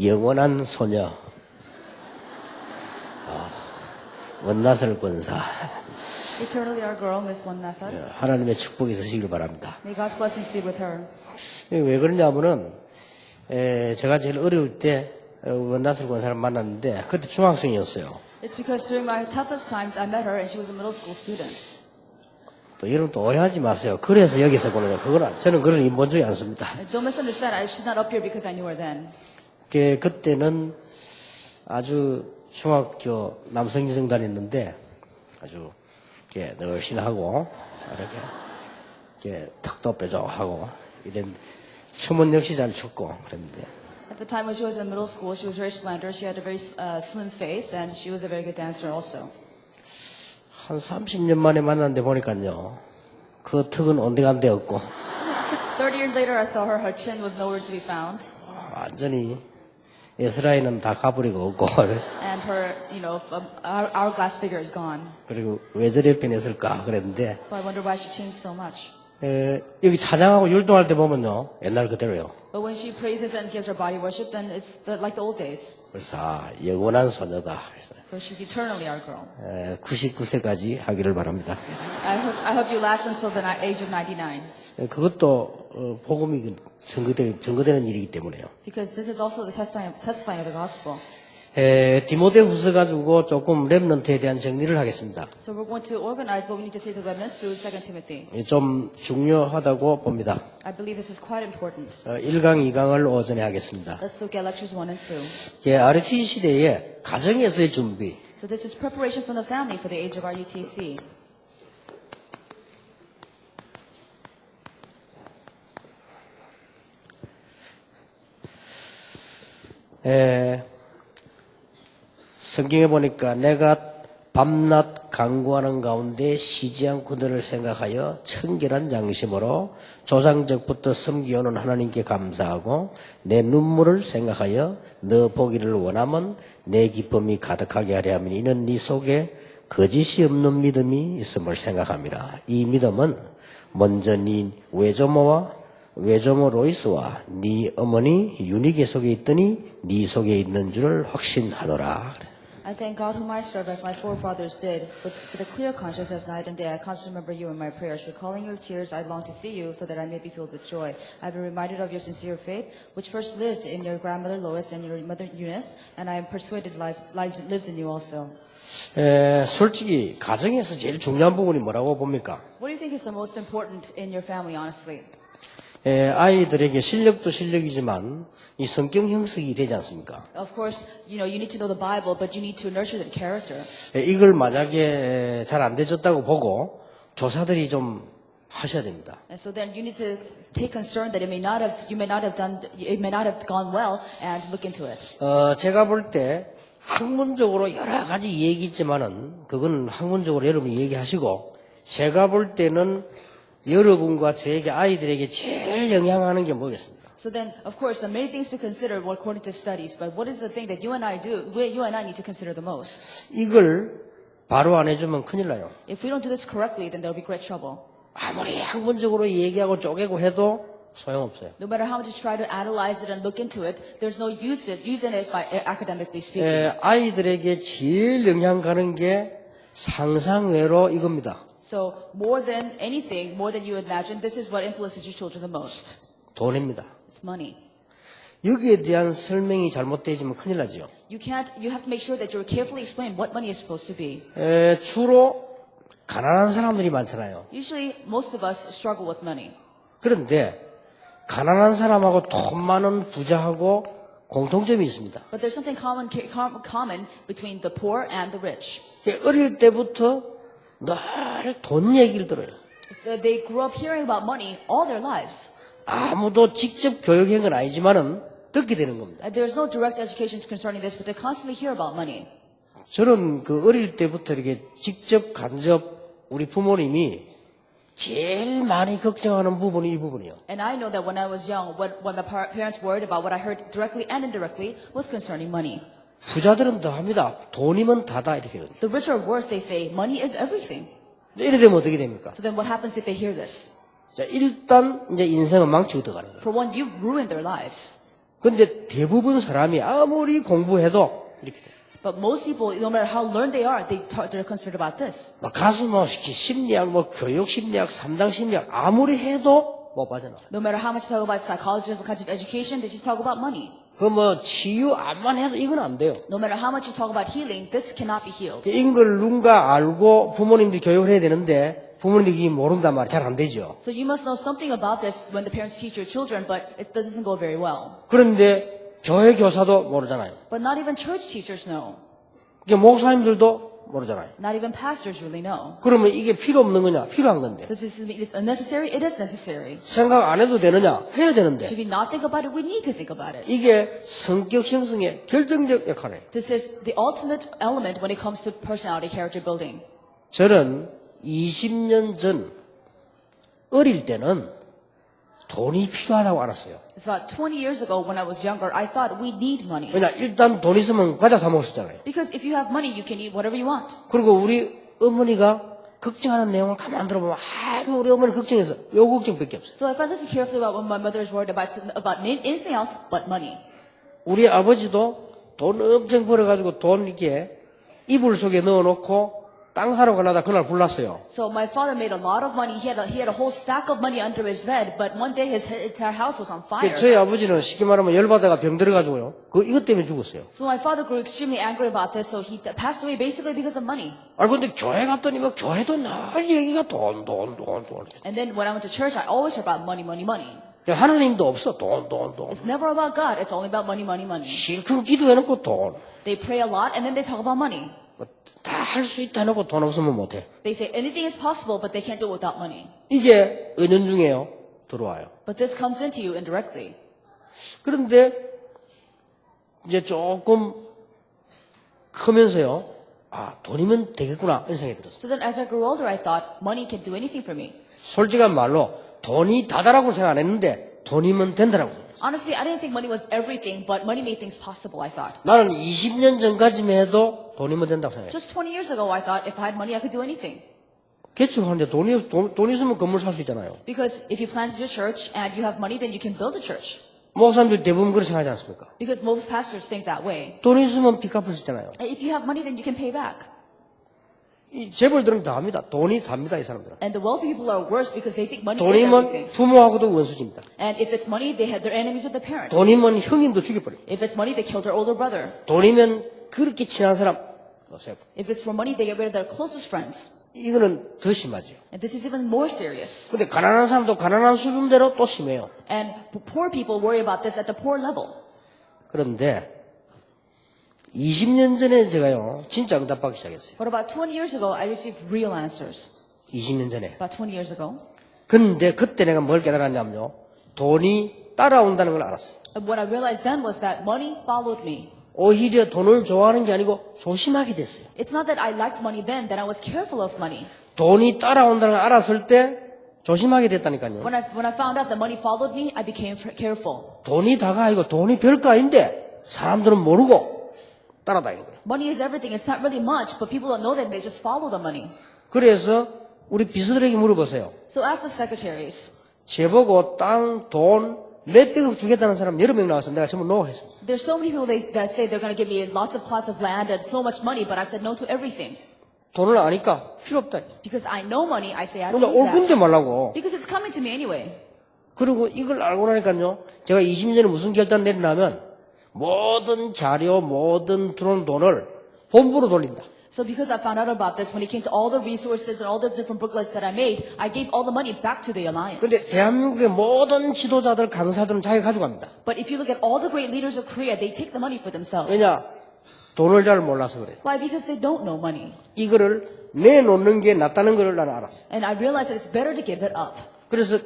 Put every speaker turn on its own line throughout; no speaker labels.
영원한 소녀, 원나설 권사,
Eternally our girl, Miss Wan Nasar.
하나님의 축복이 있으시길 바랍니다.
May God's blessings be with her.
왜 그러냐면은 제가 제일 어려울 때 원나설 권사를 만났는데 그때 중학생이었어요.
It's because during my toughest times I met her and she was a middle school student.
또 여러분 또 오해하지 마세요. 그래서 여기서 보는 거예요. 저는 그런 인본주의 안 씁니다.
Don't misunderstand. She's not up here because I knew her then.
그때는 아주 중학교 남성여중 다녔는데 아주 이렇게 늘씬하고 이렇게 턱도 뾰족하고 이런 춤은 역시 잘 췄고 그랬는데
At the time when she was in middle school, she was very slender. She had a very slim face and she was a very good dancer also.
한 30년 만에 만났는데 보니까요 그 턱은 온데간데 없고
30 years later, I saw her. Her chin was nowhere to be found.
완전히 에스라엘은 다 가버리고 없고
And her, hourglass figure is gone.
그리고 왜 저래 변했을까 그랬는데
So I wonder why she changed so much.
여기 찬양하고 율동할 때 보면요 옛날 그대로요.
But when she praises and gives her body worship, then it's like the old days.
그래서 영원한 소녀다.
So she's eternally our girl.
99세까지 하기를 바랍니다.
I hope you last until the age of 99.
그것도 복음이 증거되는 일이기 때문에요.
Because this is also the testifying of the gospel.
디모데후서 가지고 조금 렘넌트에 대한 정리를 하겠습니다.
So we're going to organize what we need to say to the remnants through 2 Timothy.
좀 중요하다고 봅니다.
I believe this is quite important.
1강, 2강을 오전에 하겠습니다.
Let's look at lectures 1 and 2.
RUTC 시대에 가정에서의 준비.
So this is preparation from the family for the age of RUTC.
성경에 보니까 내가 밤낮 간구하는 가운데 쉬지 않고 너를 생각하여 청결한 양심으로 조상적부터 섬기오는 하나님께 감사하고 내 눈물을 생각하여 너 보기를 원하면 내 기쁨이 가득하게 하려 하면 이는 네 속에 거짓이 없는 믿음이 있음을 생각합니다. 이 믿음은 먼저 네 외조모 로이스와 네 어머니 유니게 속에 있더니 네 속에 있는 줄을 확신하노라.
I thank God whom I serve as my forefathers did. With a clear conscience as night and day, I constantly remember you in my prayers. Recalling your tears, I long to see you so that I may be filled with joy. I have been reminded of your sincere faith, which first lived in your grandmother Lois and your mother Eunice, and I am persuaded lives in you also.
솔직히 가정에서 제일 중요한 부분이 뭐라고 봅니까?
What do you think is the most important in your family, honestly?
아이들에게 실력도 실력이지만 이 성격 형성이 되지 않습니까?
Of course, you need to know the Bible, but you need to nurture their character.
이걸 만약에 잘 안 되졌다고 보고 조사들이 좀 하셔야 됩니다.
And so then you need to take concern that it may not have gone well and look into it.
제가 볼 때 학문적으로 여러 가지 얘기 있지만은 그건 학문적으로 여러분이 얘기하시고 제가 볼 때는 여러분과 저에게 아이들에게 제일 영향하는 게 뭐겠습니까?
So then, of course, there are many things to consider according to studies, but what is the thing that you and I need to consider the most?
이걸 바로 안 해주면 큰일 나요.
If we don't do this correctly, then there will be great trouble.
아무리 학문적으로 얘기하고 쪼개고 해도 소용없어요.
No matter how much you try to analyze it and look into it, there's no use in it by academically speaking.
아이들에게 제일 영향 가는 게 상상외로 이겁니다.
So more than anything, more than you imagine, this is what influences your children the most.
돈입니다.
It's money.
여기에 대한 설명이 잘못되지면 큰일 나죠.
You have to make sure that you're carefully explain what money is supposed to be.
주로 가난한 사람들이 많잖아요.
Usually, most of us struggle with money.
그런데 가난한 사람하고 돈 많은 부자하고 공통점이 있습니다.
But there's something common between the poor and the rich.
어릴 때부터 늘 돈 얘기를 들어요.
So they grew up hearing about money all their lives.
아무도 직접 교육한 건 아니지만은 듣게 되는 겁니다.
There's no direct education concerning this, but they constantly hear about money.
저는 어릴 때부터 이렇게 직접 간접 우리 부모님이 제일 많이 걱정하는 부분이 이 부분이요.
And I know that when I was young, what my parents worried about, what I heard directly and indirectly, was concerning money.
부자들은 더 합니다. 돈이면 다다 이렇게.
The rich or worse, they say, money is everything.
이래 되면 어떻게 됩니까?
So then what happens if they hear this?
자, 일단 이제 인생은 망치고 들어가는 거예요.
For one, you've ruined their lives.
근데 대부분 사람이 아무리 공부해도 이렇게 돼요.
But most people, no matter how learned they are, they're concerned about this.
막 가서 뭐 심리학, 뭐 교육 심리학, 3당 심리학 아무리 해도 못 빠져나와.
No matter how much they talk about psychology, different kinds of education, they just talk about money.
그 뭐 치유 암만 해도 이건 안 돼요.
No matter how much you talk about healing, this cannot be healed.
이걸 누군가 알고 부모님들이 교육을 해야 되는데 부모님들이 모른단 말이에요. 잘 안 되죠.
So you must know something about this when the parents teach your children, but it doesn't go very well.
그런데 교회 교사도 모르잖아요.
But not even church teachers know.
목사님들도 모르잖아요.
Not even pastors really know.
그러면 이게 필요 없는 거냐? 필요한 건데.
Does this mean it's unnecessary? It is necessary.
생각 안 해도 되느냐? 해야 되는데.
Should we not think about it? We need to think about it.
이게 성격 형성의 결정적 역할을 해요.
This is the ultimate element when it comes to personality character building.
저는 20년 전 어릴 때는 돈이 필요하다고 알았어요.
It's about 20 years ago when I was younger, I thought we need money.
왜냐 일단 돈 있으면 과자 사 먹을 수 있잖아요.
Because if you have money, you can eat whatever you want.
그리고 우리 어머니가 걱정하는 내용을 가만 들어보면 아무 우리 어머니 걱정해서 요 걱정밖에 없어요.
So if I listen carefully about what my mother is worried about anything else but money.
우리 아버지도 돈 엄청 벌어가지고 돈 이렇게 이불 속에 넣어놓고 땅 사러 가려다 그날 불났어요.
So my father made a lot of money. He had a whole stack of money under his bed, but one day his entire house was on fire.
저희 아버지는 쉽게 말하면 열받아가 병 들어가지고요. 이것 때문에 죽었어요.
So my father grew extremely angry about this, so he passed away basically because of money.
근데 교회 갔더니 뭐 교회도 늘 얘기가 돈.
And then when I went to church, I always heard about money, money, money.
하나님도 없어. 돈.
It's never about God. It's only about money, money, money.
실컷 기도해놓고 돈.
They pray a lot and then they talk about money.
다 할 수 있다 해놓고 돈 없으면 못해.
They say anything is possible, but they can't do it without money.
이게 은연중에요. 들어와요.
But this comes into you indirectly.
그런데 이제 조금 크면서요. 돈이면 되겠구나 이런 생각이 들었어요.
So then as I grew older, I thought money can do anything for me.
솔직한 말로 돈이 다다라고 생각 안 했는데 돈이면 된다라고 생각했어요.
Honestly, I didn't think money was everything, but money made things possible, I thought.
나는 20년 전까지만 해도 돈이면 된다고 생각했어요.
Just 20 years ago, I thought if I had money, I could do anything.
개척하는데 돈 있으면 건물 살 수 있잖아요.
Because if you planted your church and you have money, then you can build a church.
목사님들 대부분 그렇게 생각하지 않습니까?
Because most pastors think that way.
돈 있으면 빚 갚을 수 있잖아요.
And if you have money, then you can pay back.
이 재벌들은 다 합니다. 돈이 답니다, 이 사람들은.
And the wealthy people are worse because they think money is
돈이면
everything.
부모하고도 원수집니다.
And if it's money, they have their enemies with their parents.
돈이면 형님도 죽여버려요.
If it's money, they kill their older brother.
돈이면 그렇게 친한 사람 없어요.
If it's for money, they get rid of their closest friends.
이거는 더 심하죠.
And this is even more serious.
근데 가난한 사람도 가난한 수준대로 또 심해요.
And poor people worry about this at the poor level.
그런데 20년 전에 제가요, 진짜 응답받기 시작했어요.
But about 20 years ago, I received real answers.
20년 전에.
About 20 years ago.
근데 그때 내가 뭘 깨달았냐면요. 돈이 따라온다는 걸 알았어요.
And what I realized then was that money followed me.
오히려 돈을 좋아하는 게 아니고 조심하게 됐어요.
It's not that I liked money then, that I was careful of money.
돈이 따라온다는 걸 알았을 때 조심하게 됐다니까요.
When I found out that money followed me, I became careful.
돈이 다가 아니고 돈이 별거 아닌데 사람들은 모르고 따라다니는 거예요.
Money is everything. It's not really much, but people don't know that they just follow the money.
그래서 우리 비서들에게 물어보세요.
So ask the secretaries.
제보고 땅, 돈 몇백억 주겠다는 사람 여러 명 나와서 내가 전부 노 했습니다.
There's so many people that say they're going to give me lots of plots of land and so much money, but I said no to everything.
돈을 아니까 필요 없다.
Because I know money, I say I don't
근데
need
올 건데
that.
말라고.
Because it's coming to me anyway.
그리고 이걸 알고 나니까요. 제가 20년 전에 무슨 결단 내리냐면 모든 자료, 모든 들어온 돈을 본부로 돌린다.
So because I found out about this, when it came to all the resources and all the different booklets that I made, I gave all the money back to the alliance.
근데 대한민국의 모든 지도자들, 강사들은 자기가 가져갑니다.
But if you look at all the great leaders of Korea, they take the money for themselves.
왜냐? 돈을 잘 몰라서 그래요.
Why? Because they don't know money.
이거를 내놓는 게 낫다는 걸 나는 알았어요.
And I realized that it's better to give it up.
그래서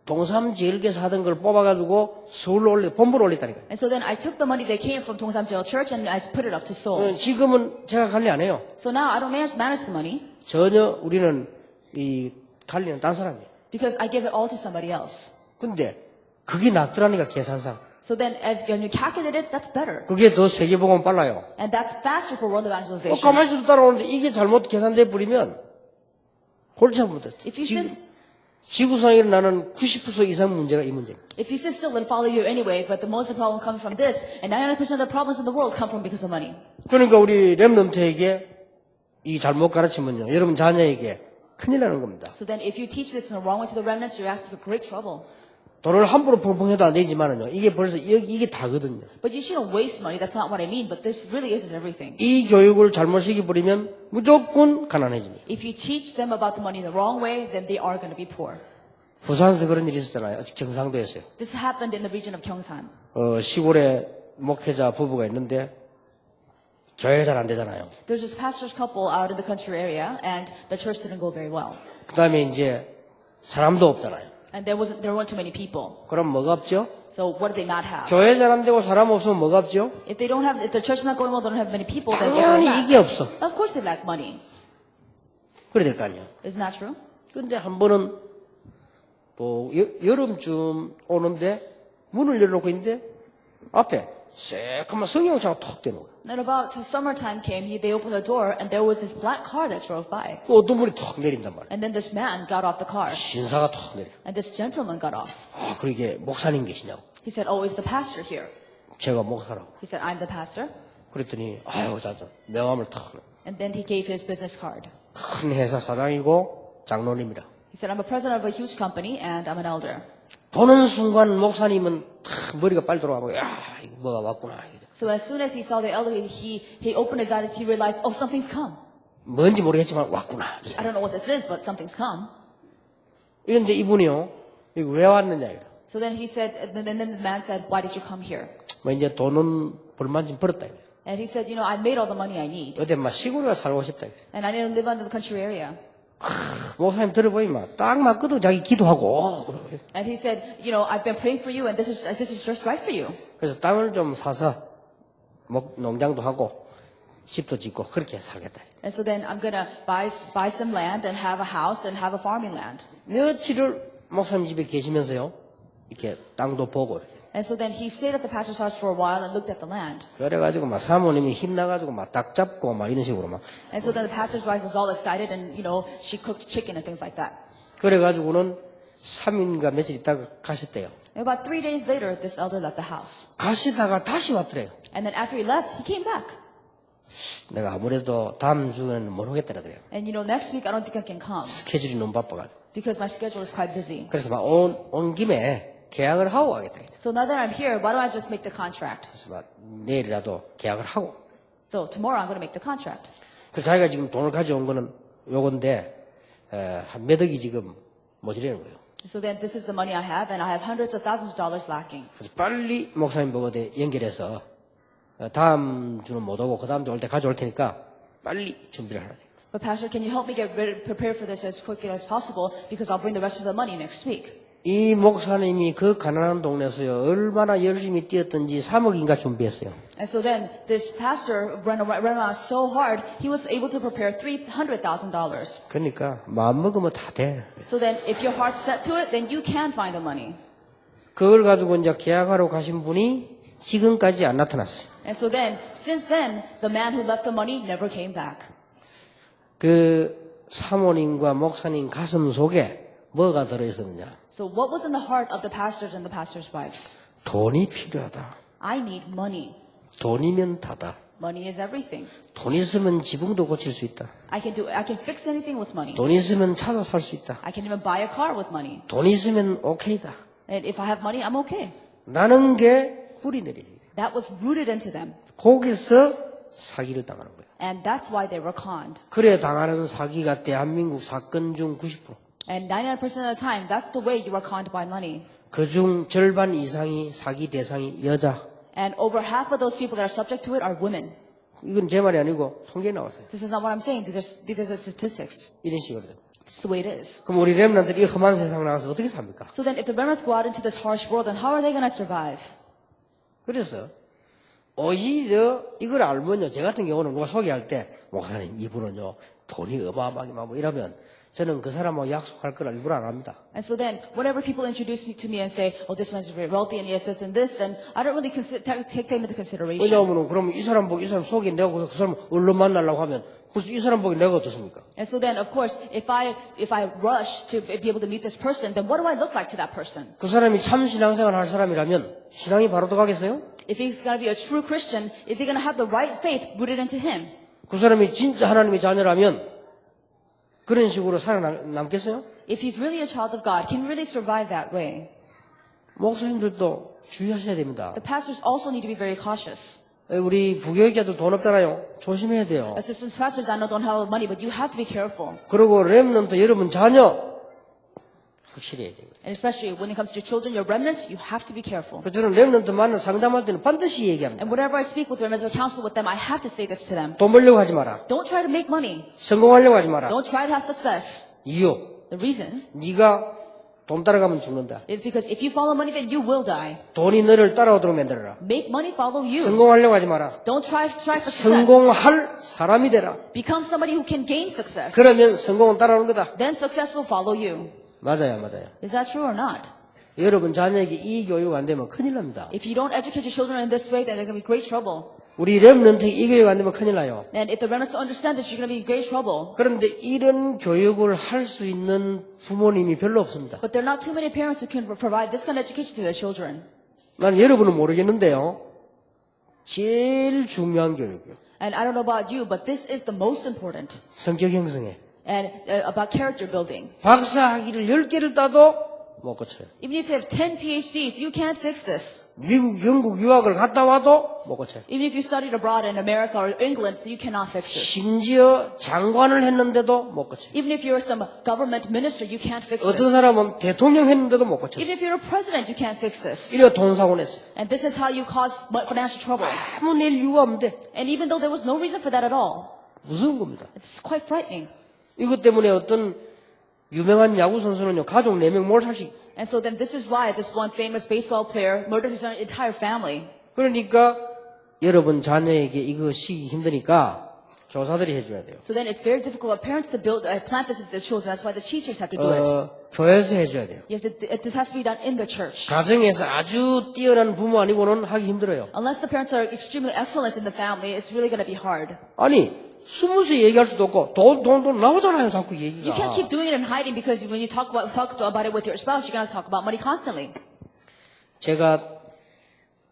동삼제일교에서 하던 걸 뽑아가지고 서울로 본부로 올렸다니까요.
And so then I took the money that came from Dongsan Jail Church and I put it up to Seoul.
지금은 제가 관리 안 해요.
So now I don't manage the money
전혀 우리는 이 관리는 딴 사람이에요.
because I give it all to somebody else.
근데 그게 낫더라니까 계산상.
So then as when you calculate it, that's better.
그게 더 세계보고는 빨라요.
And that's faster for world evangelization.
가만히 있어도 따라오는데 이게 잘못 계산돼 버리면 골치 아프다.
If you just
지구상에 일어나는 90% 이상 문제가 이 문제입니다.
If you sit still and follow you anyway, but the most of the problem comes from this, and 99% of the problems in the world come from because of money.
그러니까 우리 렘넌트에게 이 잘못 가르치면요, 여러분 자녀에게 큰일 나는 겁니다.
So then if you teach this in the wrong way to the remnants, you're asked for great trouble.
돈을 함부로 펑펑 해도 안 되지만은요, 이게 벌써 이게 다거든요.
But you shouldn't waste money. That's not what I mean. But this really isn't everything.
이 교육을 잘못 시켜버리면 무조건 가난해집니다.
If you teach them about the money in the wrong way, then they are going to be poor.
부산에서 그런 일이 있었잖아요. 경상도에서요.
This happened in the region of Gyeongsan.
시골에 목회자 부부가 있는데 교회 잘 안 되잖아요.
There's this pastor's couple out in the country area, and the church didn't go very well.
그 다음에 이제 사람도 없잖아요.
And there weren't too many people.
그럼 뭐가 없죠?
So what did they not have?
교회 잘 안 되고 사람 없으면 뭐가 없죠?
If the church is not going well, they don't have many people, then what
당연히
lack?
이게 없어.
Of course they lack money.
그래야 될 거 아니에요.
Isn't that true?
근데 한 번은 또 여름쯤 오는데 문을 열어놓고 있는데 앞에 새까만 승용차가 톡 되는 거예요.
Then about the summertime came, they opened the door, and there was this black car that drove by.
또 어떤 분이 톡 내린단 말이에요.
And then this man got off the car,
신사가 톡 내려.
and this gentleman got off.
아, 그러게 목사님 계시냐고.
He said, "Oh, is the pastor here?"
제가 목사라고.
He said, "I'm the pastor."
그랬더니 아유 자자 명함을 탁.
And then he gave his business card.
큰 회사 사장이고 장로님이라.
He said, "I'm a president of a huge company, and I'm an elder."
보는 순간 목사님은 탁 머리가 빨리 돌아가고 야 이거 뭐가 왔구나.
So as soon as he saw the elder, he opened his eyes. He realized, "Oh, something's come.
뭔지 모르겠지만 왔구나.
I don't know what this is, but something's come."
이런데 이분이요 이거 왜 왔느냐 이거.
So then he said, and then the man said, "Why did you come here?"
뭐 이제 돈은 벌만 좀 벌었다 이거.
And he said, "I made all the money I need,
어디 막 시골에 살고 싶다 이거.
and I need to live under the country area."
목사님 들어보니까 딱 맞거든 자기 기도하고.
And he said, "I've been praying for you, and this is just right for you."
그래서 땅을 좀 사서 농장도 하고 집도 짓고 그렇게 살겠다.
And so then I'm gonna buy some land and have a house and have a farming land.
며칠을 목사님 집에 계시면서요 이렇게 땅도 보고 이렇게.
And so then he stayed at the pastor's house for a while and looked at the land.
그래가지고 막 사모님이 힘나가지고 막 닭 잡고 막 이런 식으로 막.
And so then the pastor's wife was all excited, and she cooked chicken and things like that.
그래가지고는 3일인가 며칠 있다가 가셨대요.
And about 3 days later, this elder left the house.
가시다가 다시 왔더래요.
And then after he left, he came back.
내가 아무래도 다음 주에는 못 오겠더라고요.
And next week I don't think I can come
스케줄이 너무 바빠가지고.
because my schedule is quite busy.
그래서 막 온 김에 계약을 하고 가겠다.
So now that I'm here, why don't I just make the contract?
그래서 막 내일이라도 계약을 하고.
So tomorrow I'm going to make the contract.
그래서 자기가 지금 돈을 가져온 거는 요건데 한 몇 억이 지금 모자라는 거예요.
So then this is the money I have, and I have hundreds of thousands of dollars lacking.
그래서 빨리 목사님 보고 연결해서 다음 주는 못 오고 그 다음 주 올 때 가져올 테니까 빨리 준비를 하라.
But Pastor, can you help me get prepared for this as quickly as possible, because I'll bring the rest of the money next week.
이 목사님이 그 가난한 동네에서요 얼마나 열심히 뛰었던지 3억인가 준비했어요.
And so then this pastor ran around so hard, he was able to prepare $300,000.
그러니까 마음 먹으면 다 돼.
So then if your heart's set to it, then you can find the money.
그걸 가지고 이제 계약하러 가신 분이 지금까지 안 나타났어요.
And so then, since then, the man who left the money never came back.
그 사모님과 목사님 가슴 속에 뭐가 들어있었느냐?
So what was in the heart of the pastors and the pastor's wife?
돈이 필요하다.
I need money.
돈이면 다다.
Money is everything.
돈 있으면 지붕도 고칠 수 있다.
I can fix anything with money.
돈 있으면 차도 살 수 있다.
I can even buy a car with money.
돈 있으면 오케이다.
And if I have money, I'm okay.
라는 게 뿌리 내리지.
That was rooted into them.
거기서 사기를 당하는 거예요.
And that's why they were conned.
그래 당하는 사기가 대한민국 사건 중 90%.
And 99% of the time, that's the way you are conned by money.
그중 절반 이상이 사기 대상이 여자.
And over half of those people that are subject to it are women.
이건 제 말이 아니고 통계에 나왔어요.
This is not what I'm saying. These are statistics.
이런 식으로.
This is the way it is.
그럼 우리 렘넌트들이 이 험한 세상 나가서 어떻게 삽니까?
So then if the remnants go out into this harsh world, then how are they going to survive?
그래서 오히려 이걸 알면요. 제 같은 경우는 누가 소개할 때 목사님 이분은요 돈이 어마어마하게 많고 이러면 저는 그 사람하고 약속할 걸 일부러 안 합니다.
And so then, whenever people introduce me to me and say, oh, this man's very wealthy and he has this and this, then I don't really take them into consideration.
왜냐하면 그러면 이 사람 보고 이 사람 속에 내가 그 사람 얼른 만나려고 하면 벌써 이 사람 보기 내가 어떻습니까?
And so then, of course, if I rush to be able to meet this person, then what do I look like to that person?
그 사람이 참 신앙생활 할 사람이라면 신앙이 바로 들어가겠어요?
If he's going to be a true Christian, is he going to have the right faith rooted into him?
그 사람이 진짜 하나님의 자녀라면 그런 식으로 살아남겠어요?
If he's really a child of God, can he really survive that way?
목사님들도 주의하셔야 됩니다.
The pastors also need to be very cautious.
우리 부교육자도 돈 없잖아요. 조심해야 돼요.
Assistant pastors, I know don't have money, but you have to be careful.
그리고 렘넌트 여러분 자녀 확실히 해야 돼요.
And especially when it comes to your children, your remnants, you have to be careful.
저는 렘넌트 만나 상담할 때는 반드시 얘기합니다.
And whenever I speak with remnants or counsel with them, I have to say this to them.
돈 벌려고 하지 마라.
Don't try to make money.
성공하려고 하지 마라.
Don't try to have success.
이유,
The reason
네가 돈 따라가면 죽는다.
is because if you follow money, then you will die.
돈이 너를 따라오도록 만들어라.
Make money follow you.
성공하려고 하지 마라.
Don't try for success.
성공할 사람이 되라.
Become somebody who can gain success.
그러면 성공은 따라오는 거다.
Then success will follow you.
맞아요, 맞아요.
Is that true or not?
여러분 자녀에게 이 교육 안 되면 큰일 납니다.
If you don't educate your children in this way, then they're going to be in great trouble.
우리 렘넌트 이 교육 안 되면 큰일 나요.
And if the remnants understand this, you're going to be in great trouble.
그런데 이런 교육을 할 수 있는 부모님이 별로 없습니다.
But there are not too many parents who can provide this kind of education to their children.
난 여러분은 모르겠는데요. 제일 중요한 교육이요.
And I don't know about you, but this is the most important.
성격 형성에.
And about character building.
박사학위를 10개를 따도 못 고쳐요.
Even if you have 10 PhDs, you can't fix this.
미국, 영국 유학을 갔다 와도 못 고쳐요.
Even if you studied abroad in America or England, you cannot fix this.
심지어 장관을 했는데도 못 고쳐요.
Even if you're some government minister, you can't fix
어떤
this.
사람은 대통령 했는데도 못 고쳐요.
Even if you're a president, you can't fix this.
이래 돈 사고 냈어요.
And this is how you cause financial trouble.
아무 낼 이유가 없는데
And even though there was no reason for that at all,
무서운 겁니다.
it's quite frightening.
이것 때문에 어떤 유명한 야구 선수는요 가족 4명 몰살씩.
And so then this is why this one famous baseball player murdered his entire family.
그러니까 여러분 자녀에게 이거 시기 힘드니까 교사들이 해줘야 돼요.
So then it's very difficult for parents to plant this into their children. That's why the teachers have to do it.
교회에서 해줘야 돼요.
This has to be done in the church.
가정에서 아주 뛰어난 부모 아니고는 하기 힘들어요.
Unless the parents are extremely excellent in the family, it's really going to be hard.
아니 숨어서 얘기할 수도 없고 돈 나오잖아요 자꾸
You
얘기가.
can't keep doing it and hiding because when you talk about it with your spouse, you're going to talk about money constantly.
제가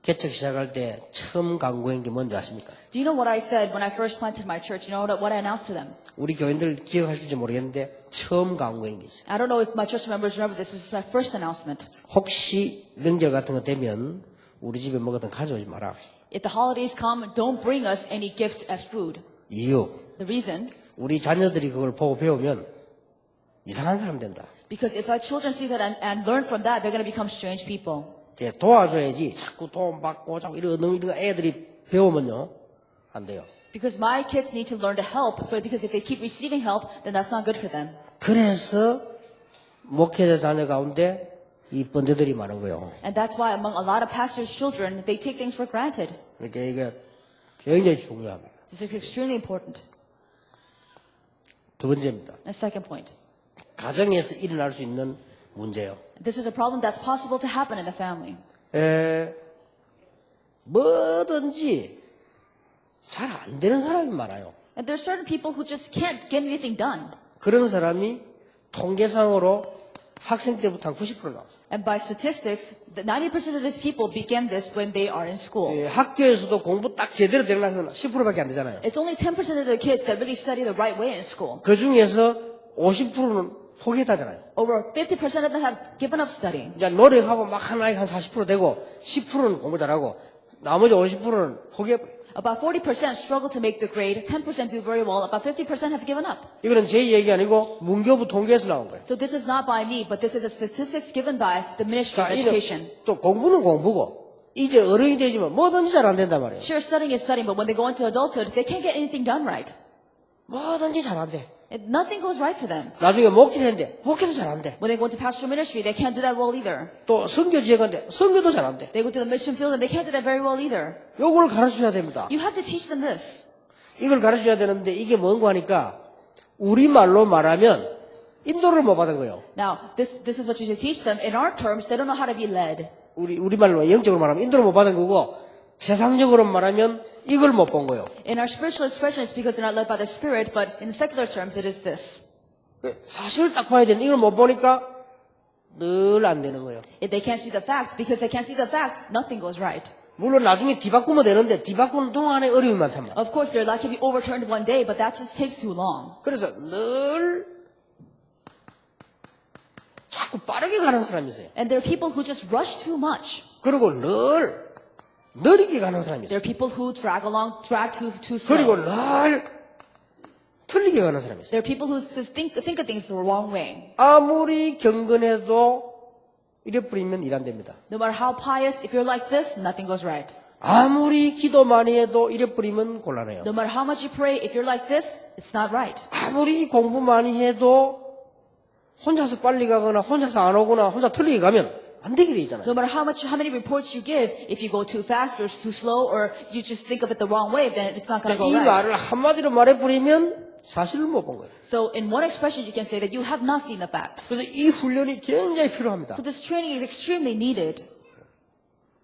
개척 시작할 때 처음 강구한 게 뭔지 아십니까?
Do you know what I said when I first planted my church? You know what I announced to them?
우리 교인들 기억하실지 모르겠는데 처음 강구한 게 있어요.
I don't know if my church members remember this. This was my first announcement.
혹시 명절 같은 거 되면 우리 집에 먹었던 가져오지 마라.
If the holidays come, don't bring us any gift as food.
이유.
The reason?
우리 자녀들이 그걸 보고 배우면 이상한 사람 된다.
Because if our children see that and learn from that, they're going to become strange people.
도와줘야지 자꾸 돈 받고 자꾸 이런 애들이 배우면요 안 돼요.
Because my kids need to learn to help, but because if they keep receiving help, then that's not good for them.
그래서 목회자 자녀 가운데 이 번데들이 많은 거예요.
And that's why among a lot of pastors' children, they take things for granted.
그러니까 이게 굉장히 중요합니다.
This is extremely important.
두 번째입니다.
The second point.
가정에서 일어날 수 있는 문제요.
This is a problem that's possible to happen in the family.
뭐든지 잘 안 되는 사람이 많아요.
And there are certain people who just can't get anything done.
그런 사람이 통계상으로 학생 때부터 한 90% 나왔어요.
And by statistics, 90% of these people begin this when they are in school.
학교에서도 공부 딱 제대로 되는 학생은 10%밖에 안 되잖아요.
It's only 10% of the kids that really study the right way in school.
그 중에서 50%는 포기했다잖아요.
Over 50% of them have given up studying.
이제 노력하고 막 하나에 한 40% 되고 10%는 공부 잘하고 나머지 50%는 포기해버려요.
About 40% struggle to make the grade, 10% do very well, about 50% have given up.
이거는 제 얘기 아니고 문교부 통계에서 나온 거예요.
So this is not by me, but this is a statistics given by the Ministry of
자,
Education.
또 공부는 공부고 이제 어른이 되지만 뭐든지 잘 안 된단 말이에요.
Sure, studying is studying, but when they go into adulthood, they can't get anything done right.
뭐든지 잘 안 돼.
Nothing goes right for them.
나중에 목회를 했는데 목회도 잘 안 돼.
When they go into pastoral ministry, they can't do that well either.
또 선교지에 갔는데 선교도 잘 안 돼.
They go to the mission field and they can't do that very well either.
요걸 가르쳐야 됩니다.
You have to teach them this.
이걸 가르쳐야 되는데 이게 뭔고 하니까 우리말로 말하면 인도를 못 받은 거예요.
Now, this is what you should teach them. In our terms, they don't know how to be led.
우리말로 영적으로 말하면 인도를 못 받은 거고, 세상적으로 말하면 이걸 못 본 거예요.
In our spiritual expression, it's because they're not led by the Spirit, but in secular terms, it is this.
사실을 딱 봐야 되는데 이걸 못 보니까 늘 안 되는 거예요.
If they can't see the facts, because they can't see the facts, nothing goes right.
물론 나중에 뒤바꾸면 되는데 뒤바꾸는 동안에 어려움이 많단 말이에요.
Of course, their life can be overturned one day, but that just takes too long.
그래서 늘 자꾸 빠르게 가는 사람이 있어요.
And there are people who just rush too much.
그리고 늘 느리게 가는 사람이
There
있어요.
are people who drag too
그리고
slow.
늘 틀리게 가는 사람이 있어요.
There are people who just think of things the wrong way.
아무리 경건해도 이래 뿌리면 일 안 됩니다.
No matter how pious, if you're like this, nothing goes right.
아무리 기도 많이 해도 이래 뿌리면 곤란해요.
No matter how much you pray, if you're like this, it's not right.
아무리 공부 많이 해도 혼자서 빨리 가거나 혼자서 안 오거나 혼자 틀리게 가면 안 되게 돼 있잖아요.
No matter how many reports you give, if you go too fast or too slow, or you just think of it the wrong way, then it's not going to go
이
right.
말을 한마디로 말해버리면 사실을 못 본 거예요.
So in one expression, you can say that you have not seen the facts.
그래서 이 훈련이 굉장히 필요합니다.
So this training is extremely needed.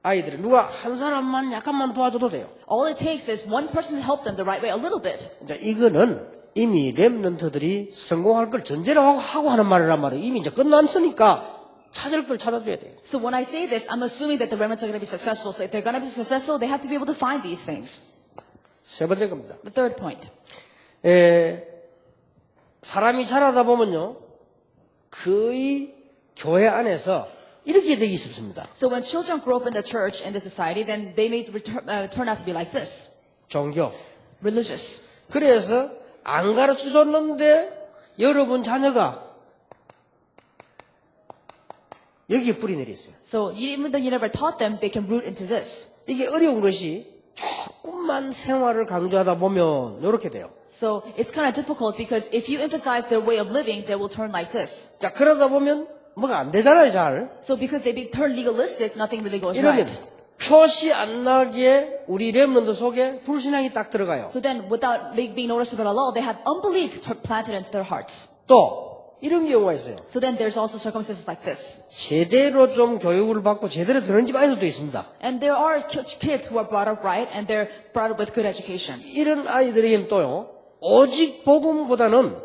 아이들은 누가 한 사람만 약간만 도와줘도 돼요.
All it takes is one person to help them the right way, a little bit.
이제 이거는 이미 렘넌트들이 성공할 걸 전제로 하고 하는 말이란 말이에요. 이미 이제 끝났으니까 찾을 걸 찾아줘야 돼요.
So when I say this, I'm assuming that the remnants are going to be successful. So if they're going to be successful, they have to be able to find these things.
세 번째 겁니다.
The third point.
사람이 자라다 보면요, 거의 교회 안에서 이렇게 되기 쉽습니다.
So when children grow up in the church, in the society, then they may turn out to be like this.
종교.
Religious.
그래서 안 가르쳐 줬는데 여러분 자녀가 여기에 뿌리 내렸어요.
So even though you never taught them, they can root into this.
이게 어려운 것이 조금만 생활을 강조하다 보면 이렇게 돼요.
So it's kind of difficult because if you emphasize their way of living, they will turn like this.
자, 그러다 보면 뭐가 안 되잖아요, 잘.
So because they turn legalistic, nothing really goes
이러면
right.
표시 안 나게 우리 렘넌트 속에 불신앙이 딱 들어가요.
So then without being noticeable at all, they have unbelief planted into their hearts.
또 이런 경우가 있어요.
So then there's also circumstances like this.
제대로 좀 교육을 받고 제대로 들은 집 안에서도 있습니다.
And there are kids who are brought up right and they're brought up with good education.
이런 아이들에게는 또요, 오직 복음보다는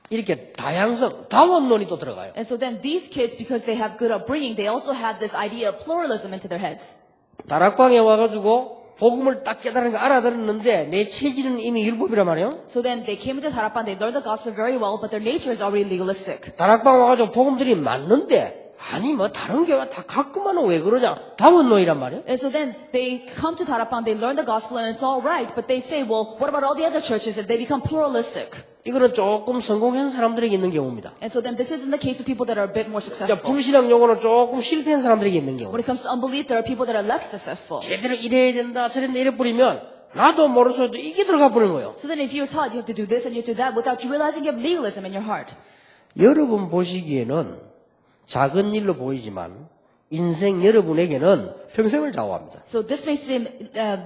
이렇게 다양성, 다원론이 또 들어가요.
And so then these kids, because they have good upbringing, they also have this idea of pluralism into their heads.
다락방에 와가지고 복음을 딱 깨달은 거 알아들었는데 내 체질은 이미 율법이란 말이에요.
So then they came into Tarapan, they learned the gospel very well, but their nature is already legalistic.
다락방 와가지고 복음들이 맞는데 아니 뭐 다른 교회 다 가끔만 왜 그러냐, 다원론이란 말이에요.
And so then they come to Tarapan, they learn the gospel and it's all right, but they say, well, what about all the other churches? And they become pluralistic.
이거는 조금 성공한 사람들에게 있는 경우입니다.
And so then this isn't the case of people that are a bit more
자,
successful.
불신앙 용어는 조금 실패한 사람들에게 있는 경우.
When it comes to unbelief, there are people that are less successful.
제대로 이래야 된다, 저랬다 이래 뿌리면 나도 모르서도 이게 들어가 버리는 거예요.
So then if you're taught you have to do this and you have to do that without you realizing you have legalism in your heart.
여러분 보시기에는 작은 일로 보이지만 인생 여러분에게는 평생을 좌우합니다.
So this may seem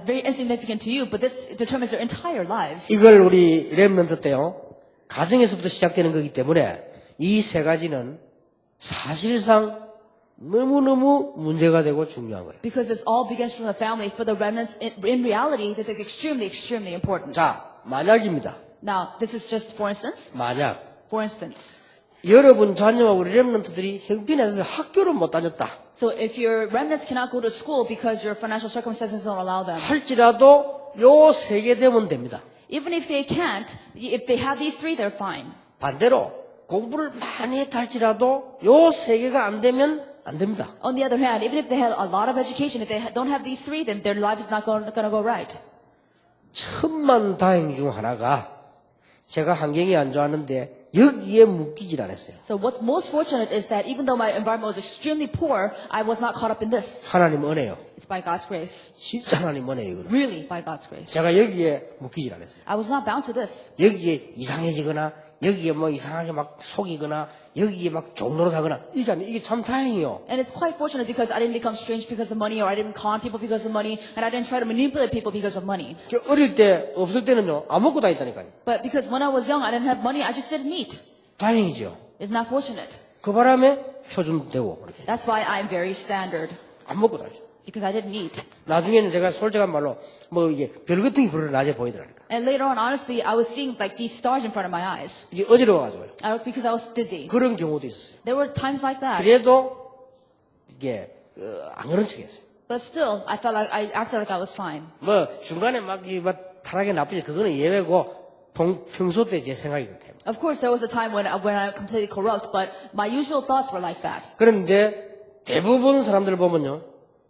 very insignificant to you, but this determines your entire lives.
이걸 우리 렘넌트 때요, 가정에서부터 시작되는 거기 때문에 이 세 가지는 사실상 너무너무 문제가 되고 중요한 거예요.
Because this all begins from the family. For the remnants, in reality, this is extremely, extremely important.
자, 만약입니다.
Now, this is just for instance.
만약
For instance.
여러분 자녀와 우리 렘넌트들이 형편에서 학교를 못 다녔다
So if your remnants cannot go to school because your financial circumstances don't allow them,
할지라도 요 세 개 되면 됩니다.
even if they can't, if they have these three, they're fine.
반대로 공부를 많이 했다 할지라도 요 세 개가 안 되면 안 됩니다.
On the other hand, even if they had a lot of education, if they don't have these three, then their life is not going to go right.
천만 다행 중 하나가 제가 환경이 안 좋았는데 여기에 묶이질 않았어요.
So what's most fortunate is that even though my environment was extremely poor, I was not caught up in this.
하나님 은혜요.
It's by God's grace.
진짜 하나님 은혜요. 이거는.
Really by God's grace.
제가 여기에 묶이질 않았어요.
I was not bound to this.
여기에 이상해지거나 여기에 뭐 이상하게 막 속이거나 여기에 막 종로로 하거나 이게 참 다행이요.
And it's quite fortunate because I didn't become strange because of money, or I didn't con people because of money, and I didn't try to manipulate people because of money.
어릴 때 없을 때는요 안 먹고 다녔다니까요.
But because when I was young, I didn't have money, I just didn't eat.
다행이죠.
Isn't that fortunate?
그 바람에 표준되고 그렇게
That's why I'm very standard,
안 먹고 다니죠.
because I didn't eat.
나중에는 제가 솔직한 말로 뭐 이게 별 같은 게 별로 낮에 보이더라니까.
And later on, honestly, I was seeing like these stars in front of my eyes
이게 어지러워가지고요.
because I was dizzy.
그런 경우도 있었어요.
There were times like that.
그래도 이게 안 그런 척했어요.
But still, I felt like I acted like I was fine.
뭐 중간에 막 타락이 나쁘지 그거는 예외고 평소 때 제 생각이 그렇대요.
Of course, there was a time when I'm completely corrupt, but my usual thoughts were like that.
그런데 대부분 사람들 보면요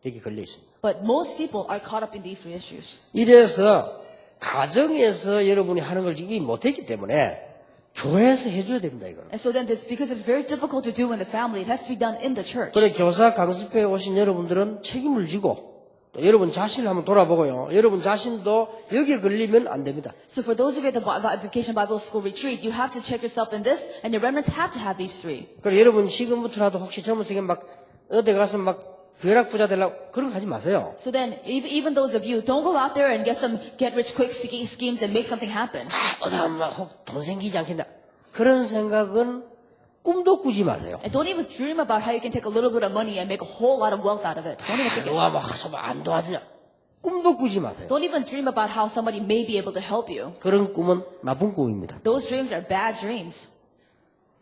여기 걸려 있습니다.
But most people are caught up in these three issues.
이래서 가정에서 여러분이 하는 걸 지금 못했기 때문에 교회에서 해줘야 됩니다 이거는.
And so then because it's very difficult to do in the family, it has to be done in the church.
그래 교사 강습회에 오신 여러분들은 책임을 지고 또 여러분 자신을 한번 돌아보고요. 여러분 자신도 여기에 걸리면 안 됩니다.
So for those of you at the Vacation Bible School retreat, you have to check yourself in this, and your remnants have to have these three.
그래 여러분 지금부터라도 혹시 젊은세게 막 어디 가서 막 벼락부자 되려고 그런 거 하지 마세요.
So then, even those of you, don't go out there and get some get-rich-quick schemes and make something happen.
어디 막 혹 돈 생기지 않겠나 그런 생각은 꿈도 꾸지 마세요.
And don't even dream about how you can take a little bit of money and make a whole lot of wealth out of it. Don't even think
누가 막 가서 안 도와주냐 꿈도 꾸지 마세요.
Don't even dream about how somebody may be able to help you.
그런 꿈은 나쁜 꿈입니다.
Those dreams are bad dreams.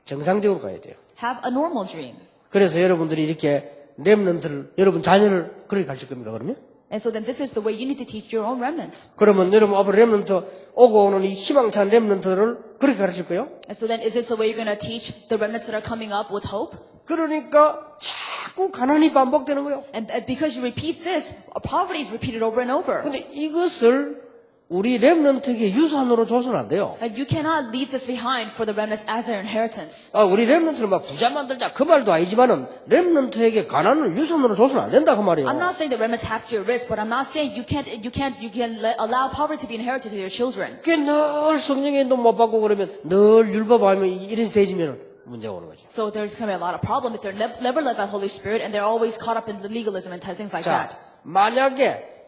정상적으로 가야 돼요.
Have a normal dream.
그래서 여러분들이 이렇게 렘넌트를 여러분 자녀를 그렇게 가르칠 겁니까 그러면?
And so then this is the way you need to teach your own remnants.
그러면 여러분 앞으로 렘넌트 오고 오는 이 희망찬 렘넌트를 그렇게 가르칠 거예요?
And so then is this the way you're going to teach the remnants that are coming up with hope?
그러니까 자꾸 가난이 반복되는 거예요.
And because you repeat this, poverty is repeated over and over.
근데 이것을 우리 렘넌트에게 유산으로 줘서는 안 돼요.
And you cannot leave this behind for the remnants as their inheritance.
우리 렘넌트를 막 부자 만들자 그 말도 아니지만은 렘넌트에게 가난을 유산으로 줘서는 안 된다 그 말이에요.
I'm not saying the remnants have to get rich, but I'm not saying you can allow poverty to be inherited to your children.
늘 성령에도 못 받고 그러면 늘 율법하면 이런 대지면 문제가 오는 거죠.
So there's going to be a lot of problem if they're never led by the Holy Spirit and they're always caught up in the legalism and things like
자,
that.
만약에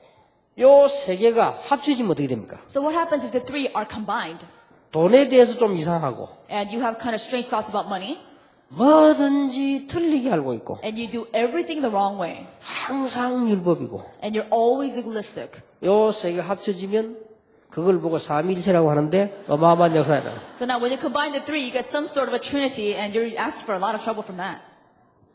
요 세 개가 합쳐지면 어떻게 됩니까?
So what happens if the three are combined
돈에 대해서 좀 이상하고
and you have kind of strange thoughts about money
뭐든지 틀리게 알고 있고
and you do everything the wrong way
항상 율법이고
and you're always legalistic.
요 세 개 합쳐지면 그걸 보고 삼위일체라고 하는데 어마어마한 역사다.
So now when you combine the three, you get some sort of a trinity and you're asking for a lot of trouble from that.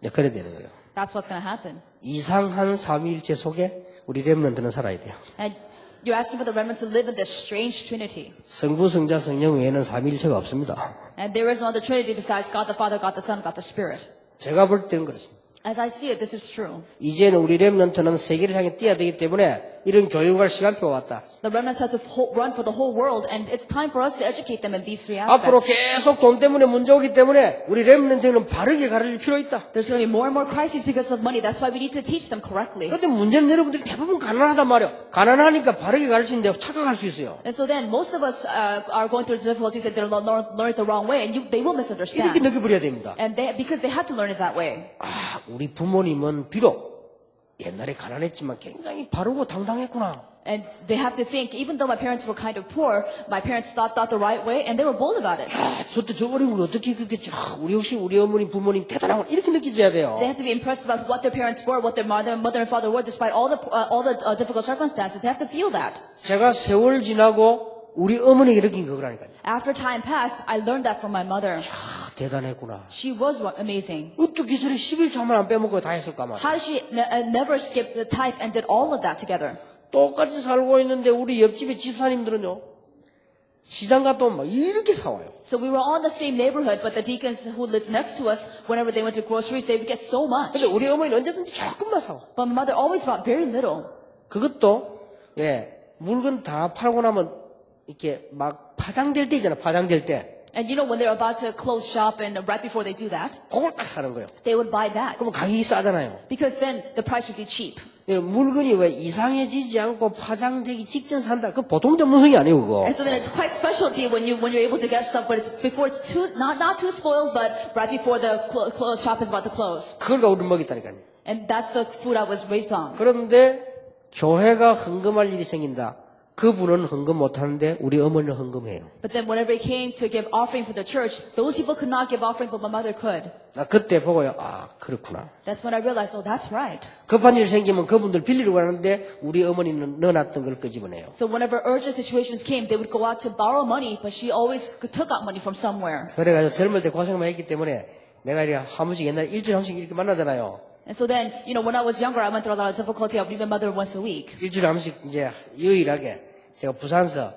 네, 그래 되는 거예요.
That's what's going to happen.
이상한 삼위일체 속에 우리 렘넌트는 살아야 돼요.
And you're asking for the remnants to live in this strange trinity.
성부, 성자, 성령 외에는 삼위일체가 없습니다.
And there is no other trinity besides God the Father, God the Son, God the Spirit.
제가 볼 때는 그렇습니다.
As I see it, this is true.
이제는 우리 렘넌트는 세계를 향해 뛰어야 되기 때문에 이런 교육할 시간표가 왔다.
The remnants have to run for the whole world, and it's time for us to educate them in these three
앞으로
aspects.
계속 돈 때문에 문제 오기 때문에 우리 렘넌트는 바르게 가르칠 필요 있다.
There's going to be more and more crises because of money. That's why we need to teach them correctly.
그런데 문제는 여러분들이 대부분 가난하단 말이에요. 가난하니까 바르게 가르치는데 착각할 수 있어요.
And so then most of us are going through difficulties that they're learn it the wrong way, and they will
이렇게
misunderstand.
느껴버려야 됩니다.
And because they had to learn it that way.
우리 부모님은 비록 옛날에 가난했지만 굉장히 바르고 당당했구나.
And they have to think, even though my parents were kind of poor, my parents thought the right way, and they were bold about it.
저때 저 어린 걸 어떻게 그랬겠죠. 우리 역시 우리 어머니 부모님 대단하고 이렇게 느끼셔야 돼요.
They have to be impressed about what their parents were, what their mother and father were, despite all the difficult circumstances. They have to feel that.
제가 세월 지나고 우리 어머니가 느낀 그거라니까요.
After time passed, I learned that from my mother.
대단했구나.
She was amazing.
어떻게 기술이 11초만 안 빼먹고 다 했을까 말이야.
How did she never skip the type and did all of that together?
똑같이 살고 있는데 우리 옆집의 집사님들은요. 시장 갔다 오면 막 이렇게 사와요.
So we were all in the same neighborhood, but the deacons who lived next to us, whenever they went to groceries, they would get so much.
근데 우리 어머니는 언제든지 조금만 사와.
But my mother always bought very little.
그것도 물건 다 팔고 나면 이렇게 막 파장될 때 있잖아. 파장될 때.
And you know, when they're about to close shop and right before they do that,
그걸 딱 사는 거예요.
they would buy that.
그러면 가격이 싸잖아요.
Because then the price would be cheap.
물건이 왜 이상해지지 않고 파장되기 직전 산다. 그 보통 전문성이 아니에요, 그거.
And so then it's quite specialty when you're able to get stuff, but it's before it's not too spoiled, but right before the shop is about to close.
그걸 갖고 우리 먹였다니까요.
And that's the food I was raised on.
그런데 교회가 헌금할 일이 생긴다. 그분은 헌금 못하는데 우리 어머니는 헌금해요.
But then whenever it came to give offering for the church, those people could not give offering, but my mother could.
나 그때 보고요. 아, 그렇구나.
That's when I realized, oh, that's right.
급한 일 생기면 그분들 빌리려고 하는데 우리 어머니는 넣어놨던 걸 끄집어내요.
So whenever urgent situations came, they would go out to borrow money, but she always took out money from somewhere.
그래가지고 젊을 때 고생만 했기 때문에 내가 이렇게 한 번씩 옛날에 일주일에 한 번씩 이렇게 만나잖아요.
And so then, when I was younger, I went through a lot of difficulty. I would meet my mother once a week.
일주일에 한 번씩 이제 유일하게 제가 부산서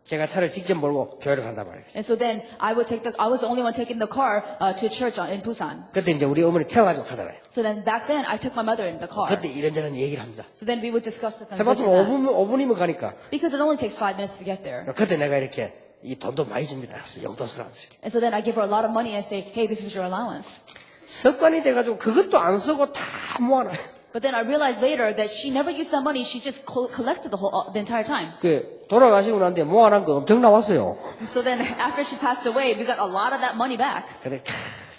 제가 차를 직접 몰고 교회를 간단 말이에요.
And so then I was the only one taking the car to church in Busan.
그때 이제 우리 어머니 태워가지고 가잖아요.
So then back then I took my mother in the car.
그때 이런저런 얘기를 합니다.
So then we would discuss the things.
해봤자 5분이면 가니까.
Because it only takes 5 minutes to get there.
그때 내가 이렇게 이 돈도 많이 줍니다. 용돈수라고.
And so then I give her a lot of money and say, hey, this is your allowance.
습관이 돼가지고 그것도 안 쓰고 다 모아놔요.
But then I realized later that she never used that money. She just collected the entire time.
그 돌아가시고 난데 모아놓은 거 엄청 나왔어요.
So then after she passed away, we got a lot of that money back.
그래,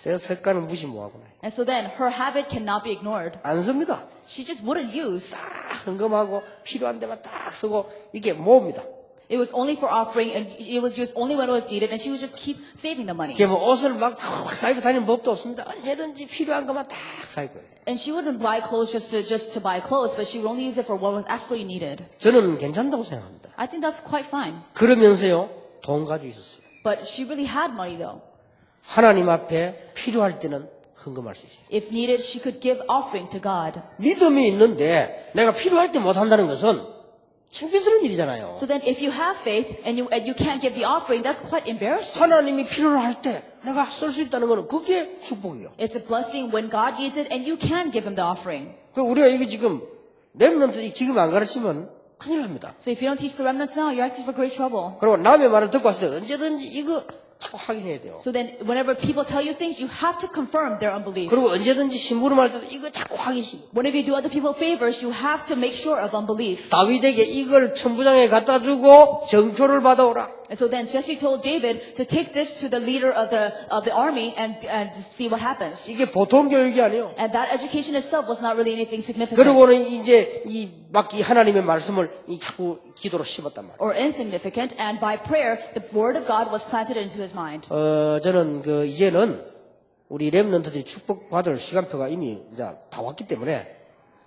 저 습관은 무시 못하구나.
And so then her habit cannot be ignored.
안 씁니다.
She just wouldn't use.
딱 헌금하고 필요한 데만 딱 쓰고 이게 모읍니다.
It was only for offering, and it was used only when it was needed, and she would just keep saving the money.
그게 뭐 옷을 막 사입고 다니는 법도 없습니다. 언제든지 필요한 것만 딱 사입고.
And she wouldn't buy clothes just to buy clothes, but she would only use it for what was actually needed.
저는 괜찮다고 생각합니다.
I think that's quite fine.
그러면서요, 돈 가지고 있었어요.
But she really had money though.
하나님 앞에 필요할 때는 헌금할 수 있어요.
If needed, she could give offering to God.
믿음이 있는데 내가 필요할 때 못한다는 것은 창피스러운 일이잖아요.
So then if you have faith and you can't give the offering, that's quite embarrassing.
하나님이 필요로 할 때 내가 쓸 수 있다는 것은 그게 축복이에요.
It's a blessing when God needs it and you can give him the offering.
우리가 이게 지금 렘넌트 지금 안 가르치면 큰일 납니다.
So if you don't teach the remnants now, you're acting for great trouble.
그리고 남의 말을 듣고 왔을 때 언제든지 이거 자꾸 확인해야 돼요.
So then whenever people tell you things, you have to confirm their unbelief.
그리고 언제든지 심부름 할 때도 이거 자꾸 확인시.
Whenever you do other people favors, you have to make sure of unbelief.
다윗에게 이걸 천부장에 갖다 주고 정표를 받아오라.
And so then Jesse told David to take this to the leader of the army and see what happens.
이게 보통 교육이 아니에요.
And that education itself was not really anything significant
그리고는 이제 이 하나님의 말씀을 자꾸 기도로 심었단 말이에요.
or insignificant. And by prayer, the word of God was planted into his mind.
저는 이제는 우리 렘넌트들이 축복받을 시간표가 이미 이제 다 왔기 때문에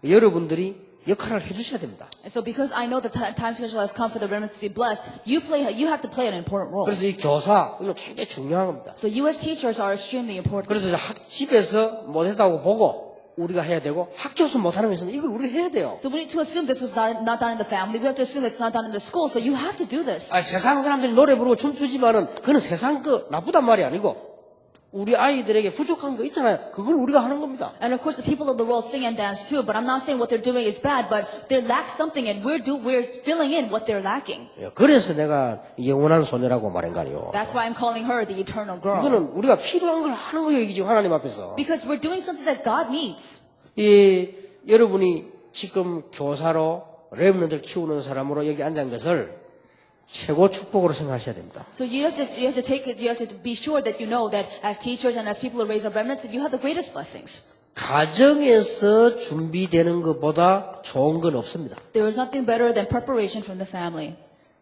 여러분들이 역할을 해주셔야 됩니다.
And so because I know the time schedule has come for the remnants to be blessed, you have to play an important role.
그래서 이 교사 이거 굉장히 중요한 겁니다.
So you as teachers are extremely important.
그래서 집에서 못했다고 보고 우리가 해야 되고 학교에서 못하는 거 있으면 이걸 우리가 해야 돼요.
So we need to assume this was not done in the family. We have to assume it's not done in the school. So you have to do this.
세상 사람들이 노래 부르고 춤추지만은 그건 세상 거 나쁘단 말이 아니고 우리 아이들에게 부족한 거 있잖아요. 그걸 우리가 하는 겁니다.
And of course, the people of the world sing and dance too. But I'm not saying what they're doing is bad, but they lack something, and we're filling in what they're lacking.
그래서 내가 영원한 소녀라고 말한 거 아니에요.
That's why I'm calling her the eternal girl.
이거는 우리가 필요한 걸 하는 거예요, 이게 지금 하나님 앞에서.
Because we're doing something that God needs.
여러분이 지금 교사로 렘넌트를 키우는 사람으로 여기 앉은 것을 최고 축복으로 생각하셔야 됩니다.
So you have to be sure that you know that as teachers and as people who raise up remnants, that you have the greatest blessings.
가정에서 준비되는 것보다 좋은 건 없습니다.
There is nothing better than preparation from the family.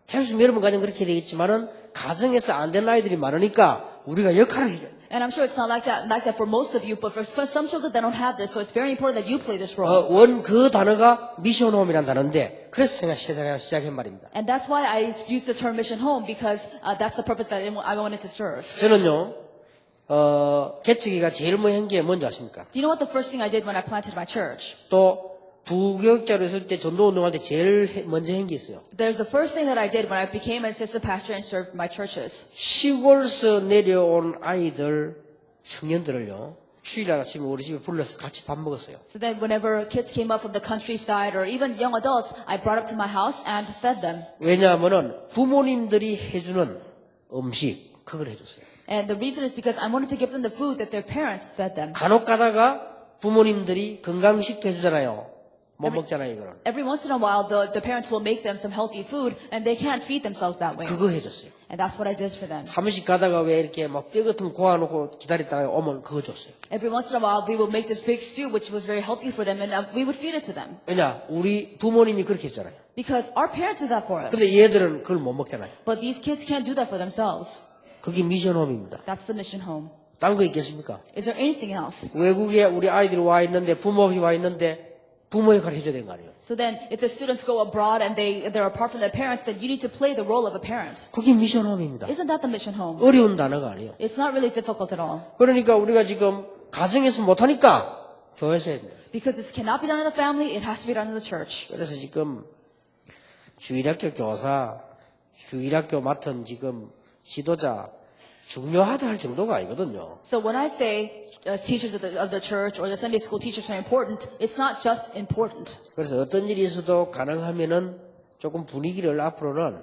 대수님 여러분 가정 그렇게 되겠지만은 가정에서 안 되는 아이들이 많으니까 우리가 역할을 해야 돼요.
And I'm sure it's not like that for most of you, but for some children they don't have this, so it's very important that you play this role.
그 단어가 미션홈이라는 단어인데 그래서 제가 시작한 말입니다.
And that's why I use the term mission home, because that's the purpose that I wanted to serve.
저는요, 개척이가 제일 먼저 한 게 뭔지 아십니까?
Do you know what the first thing I did when I planted my church?
또 부교육자로 있을 때 전도운동할 때 제일 먼저 한 게 있어요.
There's the first thing that I did when I became an assistant pastor and served my churches.
시골에서 내려온 아이들, 청년들을요, 주일날 아침에 우리 집에 불러서 같이 밥 먹었어요.
So then whenever kids came up from the countryside or even young adults, I brought up to my house and fed them.
왜냐하면은 부모님들이 해주는 음식, 그걸 해줬어요.
And the reason is because I wanted to give them the food that their parents fed them.
간혹 가다가 부모님들이 건강식 해주잖아요. 못 먹잖아요, 이거는.
Every once in a while, the parents will make them some healthy food, and they can't feed themselves that way.
그거 해줬어요.
And that's what I did for them.
한 번씩 가다가 왜 이렇게 막 뼈 같은 거 고아놓고 기다렸다가 오면 그거 줬어요.
Every once in a while, we would make this big stew, which was very healthy for them, and we would feed it to them.
왜냐? 우리 부모님이 그렇게 했잖아요.
Because our parents did that for us.
근데 얘들은 그걸 못 먹잖아요.
But these kids can't do that for themselves.
그게 미션홈입니다.
That's the mission home.
딴 거 있겠습니까?
Is there anything else?
외국에 우리 아이들이 와 있는데 부모 없이 와 있는데 부모 역할을 해줘야 되는 거 아니에요?
So then, if the students go abroad and they're apart from their parents, then you need to play the role of a parent.
그게 미션홈입니다.
Isn't that the mission home?
어려운 단어가 아니에요.
It's not really difficult at all.
그러니까 우리가 지금 가정에서 못하니까 교회에서 해야 돼요.
Because this cannot be done in the family, it has to be done in the church.
그래서 지금 주일학교 교사, 주일학교 맡은 지금 지도자 중요하다 할 정도가 아니거든요.
So when I say teachers of the church or the Sunday school teachers are important, it's not just important.
그래서 어떤 일이 있어도 가능하면은 조금 분위기를 앞으로는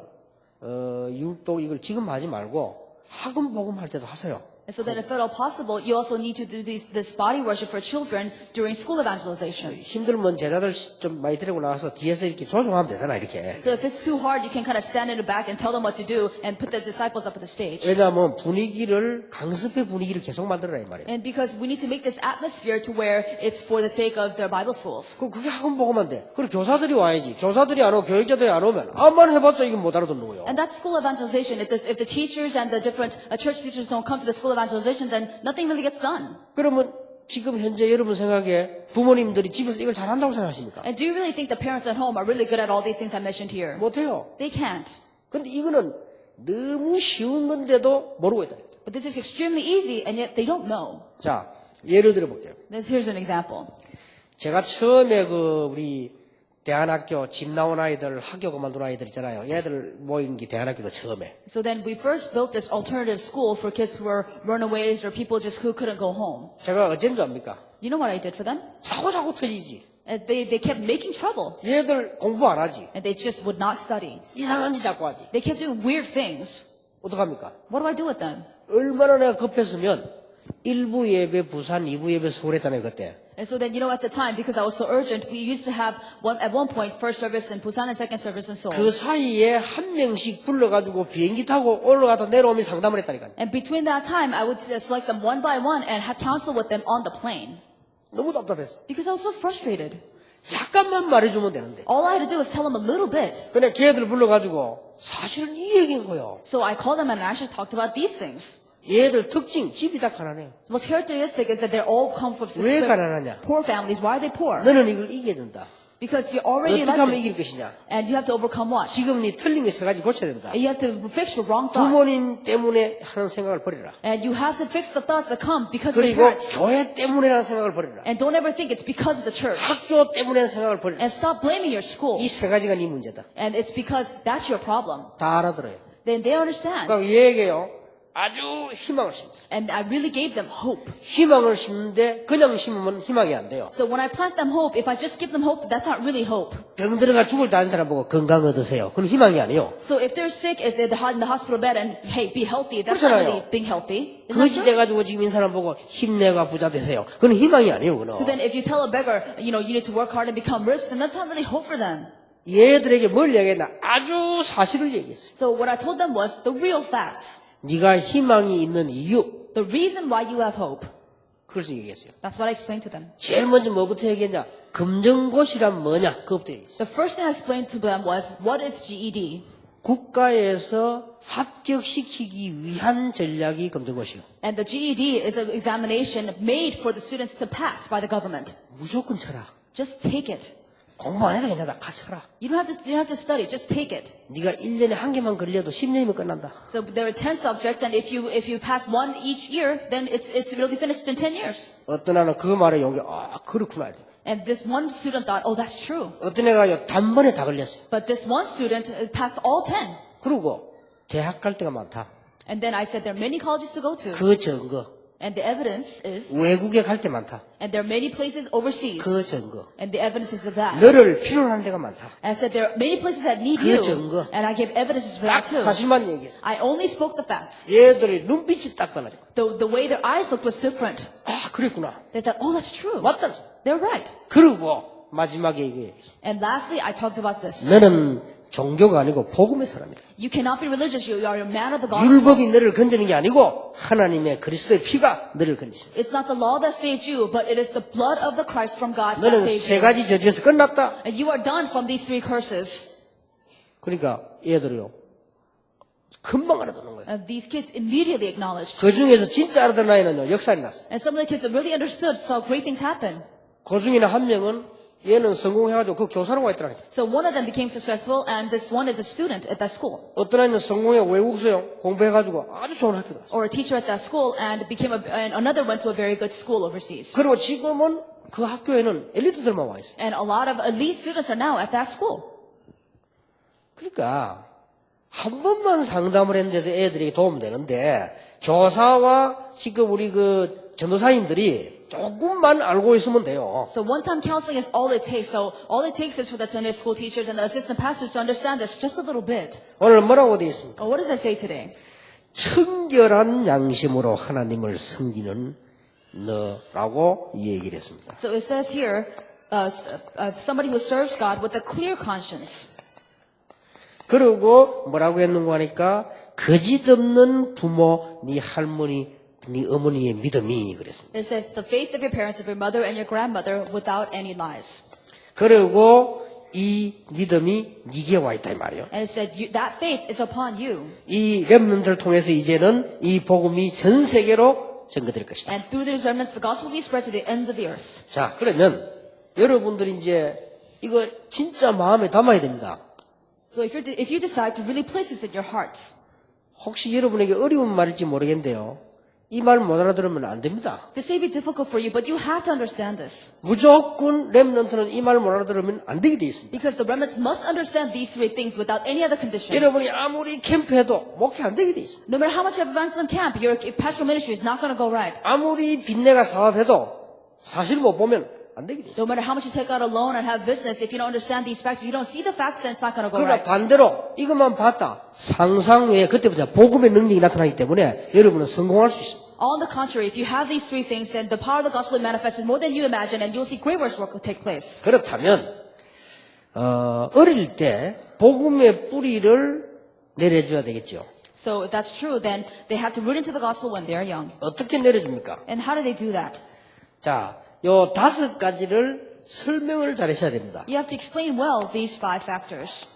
율동 이걸 지금 하지 말고 학원 복음할 때도 하세요.
And so that if at all possible, you also need to do this body worship for children during school evangelization.
힘들면 제자들 좀 많이 데리고 나와서 뒤에서 이렇게 조종하면 되잖아 이렇게.
So if it's too hard, you can kind of stand in the back and tell them what to do and put the disciples up at the stage.
왜냐하면 분위기를 강습의 분위기를 계속 만들어라 이 말이에요.
And because we need to make this atmosphere to where it's for the sake of their Bible schools.
그게 학원 복음만 돼. 그리고 교사들이 와야지. 교사들이 안 오고 교육자들이 안 오면 아무만 해봤자 이건 못 알아듣는 거예요.
And that's school evangelization. If the teachers and the different church teachers don't come to the school evangelization, then nothing really gets done.
그러면 지금 현재 여러분 생각에 부모님들이 집에서 이걸 잘한다고 생각하십니까?
And do you really think the parents at home are really good at all these things I mentioned here?
못해요.
They can't.
근데 이거는 너무 쉬운 건데도 모르고 있다.
But this is extremely easy, and yet they don't know.
자, 예를 들어 볼게요.
Here's an example.
제가 처음에 우리 대안학교 집 나온 아이들 학교 그만둔 아이들 있잖아요. 얘들 모인 게 대안학교도 처음에.
So then we first built this alternative school for kids who were runaways or people just who couldn't go home.
제가 어쩐 줄 압니까?
You know what I did for them?
사고 터지지.
They kept making trouble,
얘들 공부 안 하지.
and they just would not study.
이상한 짓 자꾸 하지.
They kept doing weird things.
어떡합니까?
What do I do with them?
얼마나 내가 급했으면 1부 예배 부산, 2부 예배 서울 했잖아요 그때.
And so then, at the time, because I was so urgent, we used to have at one point first service in Busan and second service in Seoul.
그 사이에 한 명씩 불러가지고 비행기 타고 올라가서 내려오면 상담을 했다니까요.
And between that time, I would select them one by one and have counsel with them on the plane.
너무 답답했어.
Because I was so frustrated.
약간만 말해주면 되는데.
All I had to do was tell them a little bit.
그냥 걔들 불러가지고 사실은 이 얘기인 거예요.
So I called them and I actually talked about these things.
얘들 특징 집이 다 가난해요.
What's characteristic is that they're all come from
왜 가난하냐?
poor families. Why are they poor?
너는 이걸 이겨야 된다.
Because you're already
어떻게
like
하면 이길
this.
것이냐?
And you have to overcome what?
지금 네 틀린 게 세 가지 고쳐야 된다.
And you have to fix your wrong thoughts.
부모님 때문에 하는 생각을 버리라.
And you have to fix the thoughts that come because of your
그리고
parents.
교회 때문에 하는 생각을 버리라.
And don't ever think it's because of the church.
학교 때문에 하는 생각을 버리라.
And stop blaming your school.
이 세 가지가 네 문제다.
And it's because that's your problem.
다 알아들어요.
Then they understand.
그러니까 얘에게요 아주 희망을 심었어요.
And I really gave them hope.
희망을 심는데 그냥 심으면 희망이 안 돼요.
So when I plant them hope, if I just give them hope, that's not really hope.
병 들어가 죽을 때 한 사람 보고 건강 얻으세요. 그건 희망이 아니에요.
So if they're sick, is in the hospital bed and hey, be healthy, that's
그렇잖아요.
not really being healthy. Isn't that
거지
true?
돼가지고 지금 이 사람 보고 힘내가 부자 되세요. 그건 희망이 아니에요. 그건.
So then if you tell a beggar, you need to work hard and become rich, then that's not really hope for them.
얘들에게 뭘 얘기했나? 아주 사실을 얘기했어요.
So what I told them was the real facts.
네가 희망이 있는 이유.
The reason why you have hope.
그래서 얘기했어요.
That's what I explained to them.
제일 먼저 뭐부터 얘기했냐? 검정고시란 뭐냐? 그것부터 얘기했어요.
The first thing I explained to them was, what is GED?
국가에서 합격시키기 위한 전략이 검정고시요.
And the GED is an examination made for the students to pass by the government.
무조건 쳐라.
Just take it.
공부 안 해도 괜찮다. 같이 쳐라.
You don't have to study. Just take it.
네가 1년에 한 개만 걸려도 10년이면 끝난다.
So there are 10 subjects, and if you pass one each year, then it'll be finished in 10 years.
어떤 애는 그 말에 용기, 그렇구나.
And this one student thought, oh, that's true.
어떤 애가 단번에 다 걸렸어요.
But this one student passed all 10.
그리고 대학 갈 데가 많다.
And then I said there are many colleges to go to.
그 증거.
And the evidence is,
외국에 갈 데 많다.
and there are many places overseas.
그 증거.
And the evidence is of that.
너를 필요로 하는 데가 많다.
And I said there are many places that need
그
you.
증거.
And I gave evidences for
딱
that too.
사실만 얘기했어.
I only spoke the facts.
얘들이 눈빛이 딱 달라져.
The way their eyes looked was different.
그랬구나.
They thought, oh, that's true.
맞다.
They're right.
그리고 마지막에 이게
And lastly, I talked about this.
너는 종교가 아니고 복음의 사람이다.
You cannot be religious. You are a man of the gospel.
율법이 너를 건지는 게 아니고 하나님의 그리스도의 피가 너를 건지신다.
It's not the law that saves you, but it is the blood of the Christ from God that
너는
saves
세
you.
가지 저주에서 끝났다.
And you are done from these three curses.
그러니까 얘들이요 금방 알아듣는 거예요.
And these kids immediately acknowledged.
그 중에서 진짜 알아듣는 아이는요 역살이 났어요.
And some of the kids that really understood saw great things happen.
그 중에는 한 명은 얘는 성공해가지고 그 교사로 가 있더라고요.
So one of them became successful, and this one is a student at that school,
어떤 아이는 성공해 외국 수영 공부해가지고 아주 좋은 학교 갔어요.
or a teacher at that school, and and another went to a very good school overseas.
그리고 지금은 그 학교에는 엘리트들만 와 있어요.
And a lot of elite students are now at that school.
그러니까 한 번만 상담을 했는데도 애들이 도움되는데 교사와 지금 우리 그 전도사님들이 조금만 알고 있으면 돼요.
So one-time counseling is all it takes. So all it takes is for the Sunday school teachers and the assistant pastors to understand this just a little bit.
오늘 뭐라고 되어 있습니까?
What does it say today?
청결한 양심으로 하나님을 섬기는 너라고 이 얘기를 했습니다.
So it says here, somebody who serves God with a clear conscience.
그리고 뭐라고 했는가 하니까 거짓 없는 부모, 네 할머니, 네 어머니의 믿음이 그랬습니다.
It says the faith of your parents, of your mother and your grandmother without any lies.
그리고 이 믿음이 네게 와 있다 이 말이에요.
And it said that faith is upon you.
이 렘넌트를 통해서 이제는 이 복음이 전 세계로 전거될 것이다.
And through these remnants, the gospel will be spread to the ends of the earth.
자, 그러면 여러분들이 이제 이거 진짜 마음에 담아야 됩니다.
So if you decide to really place this in your hearts,
혹시 여러분에게 어려운 말일지 모르겠는데요. 이 말 못 알아들으면 안 됩니다.
this may be difficult for you, but you have to understand this.
무조건 렘넌트는 이 말 못 알아들으면 안 되게 돼 있습니다.
Because the remnants must understand these three things without any other condition.
여러분이 아무리 캠프해도 목회 안 되게 돼 있습니다.
No matter how much you have advanced in camp, your pastoral ministry is not going to go right.
아무리 빚내가 사업해도 사실 못 보면 안 되게 돼 있습니다.
No matter how much you take out a loan and have business, if you don't understand these facts, you don't see the facts, then it's not going to go
그러나
right.
반대로 이것만 봤다. 상상 외에 그때부터 복음의 능력이 나타나기 때문에 여러분은 성공할 수 있습니다.
On the contrary, if you have these three things, then the power of the gospel will manifest more than you imagine, and you'll see great works will take place.
그렇다면 어릴 때 복음의 뿌리를 내려줘야 되겠죠.
So if that's true, then they have to root into the gospel when they're young.
어떻게 내려줍니까?
And how do they do that?
자, 요 5가지를 설명을 잘 하셔야 됩니다.
You have to explain well these five factors.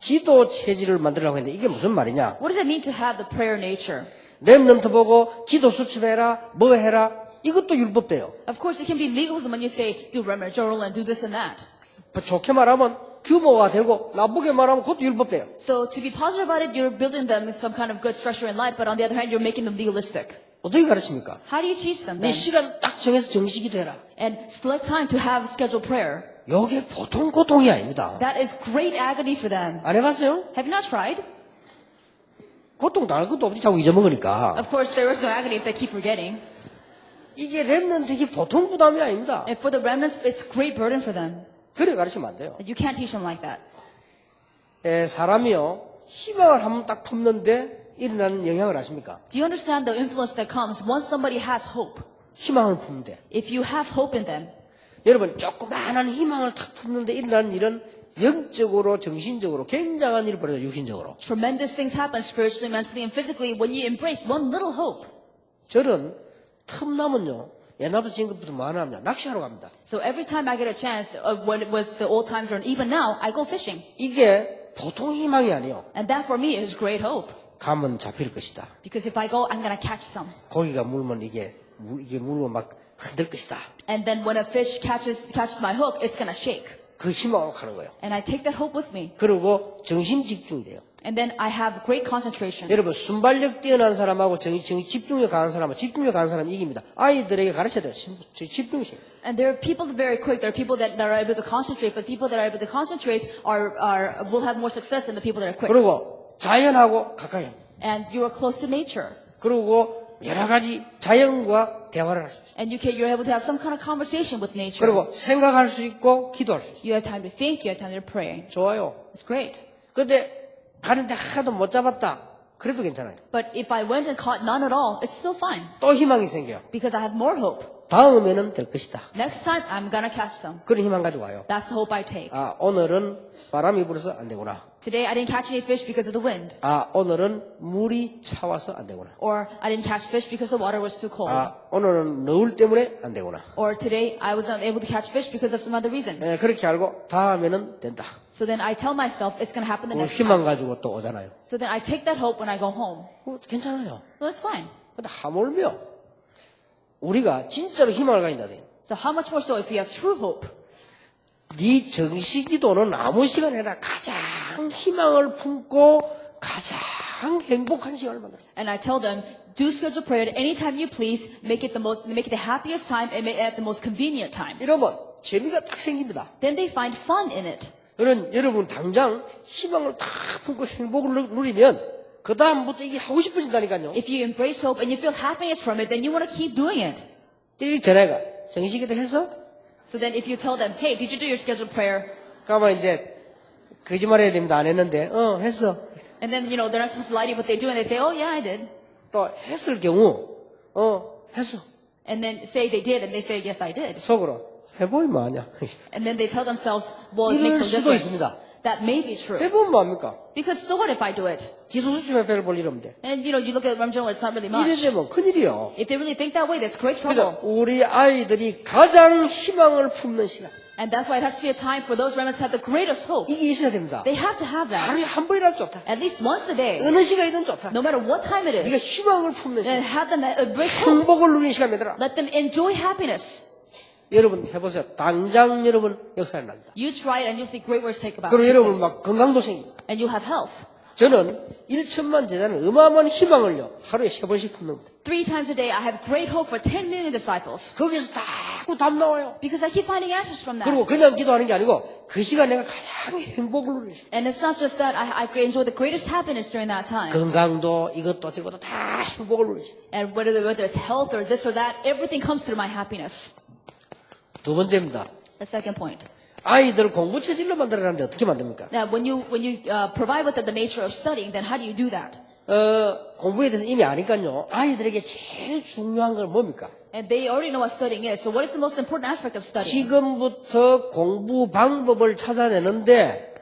기도 체질을 만들려고 했는데 이게 무슨 말이냐?
What does it mean to have the prayer nature?
렘넌트 보고 기도 수첩해라, 뭐 해라, 이것도 율법돼요.
Of course, it can be legalism when you say, do remember journal and do this and that.
좋게 말하면 규모가 되고 나쁘게 말하면 그것도 율법돼요.
So to be positive about it, you're building them with some kind of good structure and light, but on the other hand, you're making them legalistic.
어떻게 가르칩니까?
How do you teach them
네
then?
시간 딱 정해서 정식기도 해라.
And select time to have scheduled prayer.
이게 보통 고통이 아닙니다.
That is great agony for them.
안 해봤어요?
Have you not tried?
고통 당할 것도 없지 자꾸 잊어먹으니까.
Of course, there is no agony if they keep forgetting.
이게 렘넌트에게 보통 부담이 아닙니다.
And for the remnants, it's great burden for them.
그래 가르치면 안 돼요.
You can't teach them like that.
사람이요 희망을 한번 딱 품는데 일어나는 영향을 아십니까?
Do you understand the influence that comes once somebody has hope?
희망을 품는데
If you have hope in them,
여러분 조그마한 희망을 탁 품는데 일어나는 일은 영적으로 정신적으로 굉장한 일을 벌여요. 육신적으로.
tremendous things happen spiritually, mentally, and physically when you embrace one little hope.
저는 틈나면요 옛날부터 지금부터 뭐 하나 합니다. 낚시하러 갑니다.
So every time I get a chance, when it was the old times or even now, I go fishing.
이게 보통 희망이 아니에요.
And that for me is great hope.
가면 잡힐 것이다.
Because if I go, I'm going to catch some.
고기가 물면 이게 물면 막 흔들 것이다.
And then when a fish catches my hook, it's going to shake.
그 희망으로 가는 거예요.
And I take that hope with me.
그리고 정신 집중이 돼요.
And then I have great concentration.
여러분 순발력 뛰어난 사람하고 집중력 강한 사람하고 집중력 강한 사람이 이깁니다. 아이들에게 가르쳐야 돼요. 집중력.
And there are people that are very quick. There are people that are able to concentrate. But people that are able to concentrate will have more success than the people that are quick.
그리고 자연하고 가까이 합니다.
And you are close to nature.
그리고 여러 가지 자연과 대화를 할 수 있어요.
And you're able to have some kind of conversation with nature.
그리고 생각할 수 있고 기도할 수 있어요.
You have time to think. You have time to pray.
좋아요.
It's great.
근데 가는데 하나도 못 잡았다. 그래도 괜찮아요.
But if I went and caught none at all, it's still fine.
또 희망이 생겨요.
Because I have more hope.
다음에는 될 것이다.
Next time, I'm gonna catch some.
그런 희망 가지고 와요.
That's the hope I take.
오늘은 바람이 불어서 안 되구나.
Today, I didn't catch any fish because of the wind.
오늘은 물이 차와서 안 되구나.
Or I didn't catch fish because the water was too cold.
오늘은 너울 때문에 안 되구나.
Or today, I was unable to catch fish because of some other reason.
그렇게 알고 다음에는 된다.
So then I tell myself it's gonna happen the
그
next time.
희망 가지고 또 오잖아요.
So then I take that hope when I go home.
괜찮아요.
So that's fine.
근데 하물며 우리가 진짜로 희망을 가진다.
So how much more so if we have true hope?
네 정시기도는 아무 시간에나 가장 희망을 품고 가장 행복한 시간을 만들어.
And I tell them, do schedule prayer at any time you please. Make it the happiest time and make it at the most convenient time.
이러면 재미가 딱 생깁니다.
Then they find fun in it.
그런 여러분 당장 희망을 딱 품고 행복을 누리면 그 다음부터 이게 하고 싶어진다니까요.
If you embrace hope and you feel happiness from it, then you want to keep doing it.
이 전에가 정시기도 해서
So then if you tell them, hey, did you do your scheduled prayer?
그러면 이제 거짓말해야 됩니다. 안 했는데 했어.
And then, they're not supposed to lie to you, but they do, and they say, oh, yeah, I did.
또 했을 경우 했어.
And then say they did, and they say, yes, I did.
속으로 해보면 뭐하냐.
And then they tell themselves, well, it
이럴
makes no
수도
difference.
있습니다.
That may be true.
해보면 뭐합니까?
Because so what if I do it?
기도수집에 배를 볼 일 없는데.
And, you look at Ramjal, it's not really
이래
much.
되면 큰일이요.
If they really think that way, that's great trouble.
그래서 우리 아이들이 가장 희망을 품는 시간.
And that's why it has to be a time for those remnants to have the greatest hope.
이게 있어야 됩니다.
They have to have that.
하루에 한 번이라도 좋다.
At least once a day.
어느 시간이든 좋다.
No matter what time it
네가
is.
희망을 품는
Then
시간.
have them embrace hope.
행복을 누리는 시간 만들어라.
Let them enjoy happiness.
여러분 해보세요. 당장 여러분 역사를 납니다.
You try it and you'll see great words take about.
그리고 여러분 막 건강도 생깁니다.
And you'll have health.
저는 1천만 제자는 어마어마한 희망을요. 하루에 3번씩 품는 겁니다.
3 times a day, I have great hope for 10 million disciples.
거기서 자꾸 답 나와요.
Because I keep finding answers from
그리고
that.
그냥 기도하는 게 아니고 그 시간 내가 가장 행복을 누리는 시간.
And it's not just that I enjoy the greatest happiness during that time.
건강도 이것도 저것도 다 행복을 누리는 시간.
And whether it's health or this or that, everything comes through my happiness.
두 번째입니다.
The second point.
아이들 공부 체질로 만들어라는데 어떻게 만듭니까?
Now, when you provide with them the nature of studying, then how do you do that?
공부에 대해서 이미 아니까요. 아이들에게 제일 중요한 건 뭡니까?
And they already know what studying is. So what is the most important aspect of studying?
지금부터 공부 방법을 찾아내는데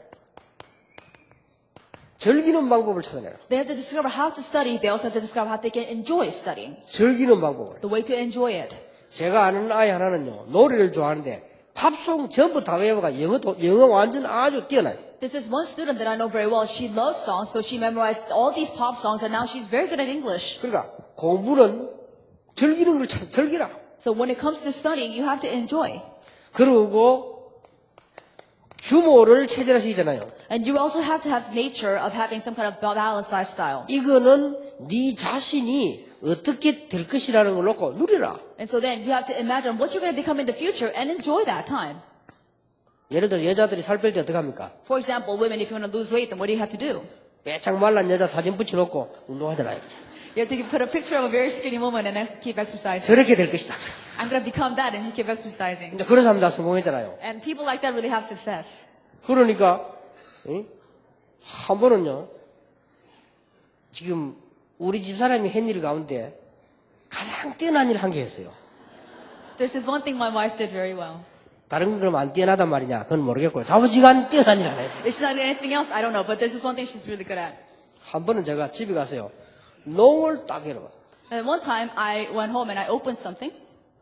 즐기는 방법을 찾아내라.
They have to discover how to study. They also have to discover how they can enjoy studying.
즐기는 방법을.
The way to enjoy it.
제가 아는 아이 하나는요. 노래를 좋아하는데 팝송 전부 다 외워가 영어 완전 아주 뛰어나요.
This is one student that I know very well. She loves songs, so she memorized all these pop songs, and now she's very good at English.
그러니까 공부는 즐기는 걸 즐기라.
So when it comes to studying, you have to enjoy.
그리고 규모를 체질하시잖아요.
And you also have to have nature of having some kind of balanced lifestyle.
이거는 네 자신이 어떻게 될 것이라는 걸 놓고 누리라.
And so then you have to imagine what you're going to become in the future and enjoy that time.
예를 들어 여자들이 살 뺄 때 어떻게 합니까?
For example, women, if you want to lose weight, then what do you have to do?
빼짝 말란 여자 사진 붙여놓고 운동하잖아요.
You have to put a picture of a very skinny woman and keep exercising.
저렇게 될 것이다.
I'm going to become that and you keep exercising.
이제 그런 사람 다 성공했잖아요.
And people like that really have success.
그러니까 한 번은요. 지금 우리 집 사람이 한 일 가운데 가장 뛰어난 일 한 개 했어요.
There's this one thing my wife did very well.
다른 건 그럼 안 뛰어나단 말이냐? 그건 모르겠고요. 자부지간 뛰어난 일 하나 했어요.
If she's not doing anything else, I don't know. But there's this one thing she's really good at.
한 번은 제가 집에 가서요. 농을 딱 열어봤어요.
And one time I went home and I opened something.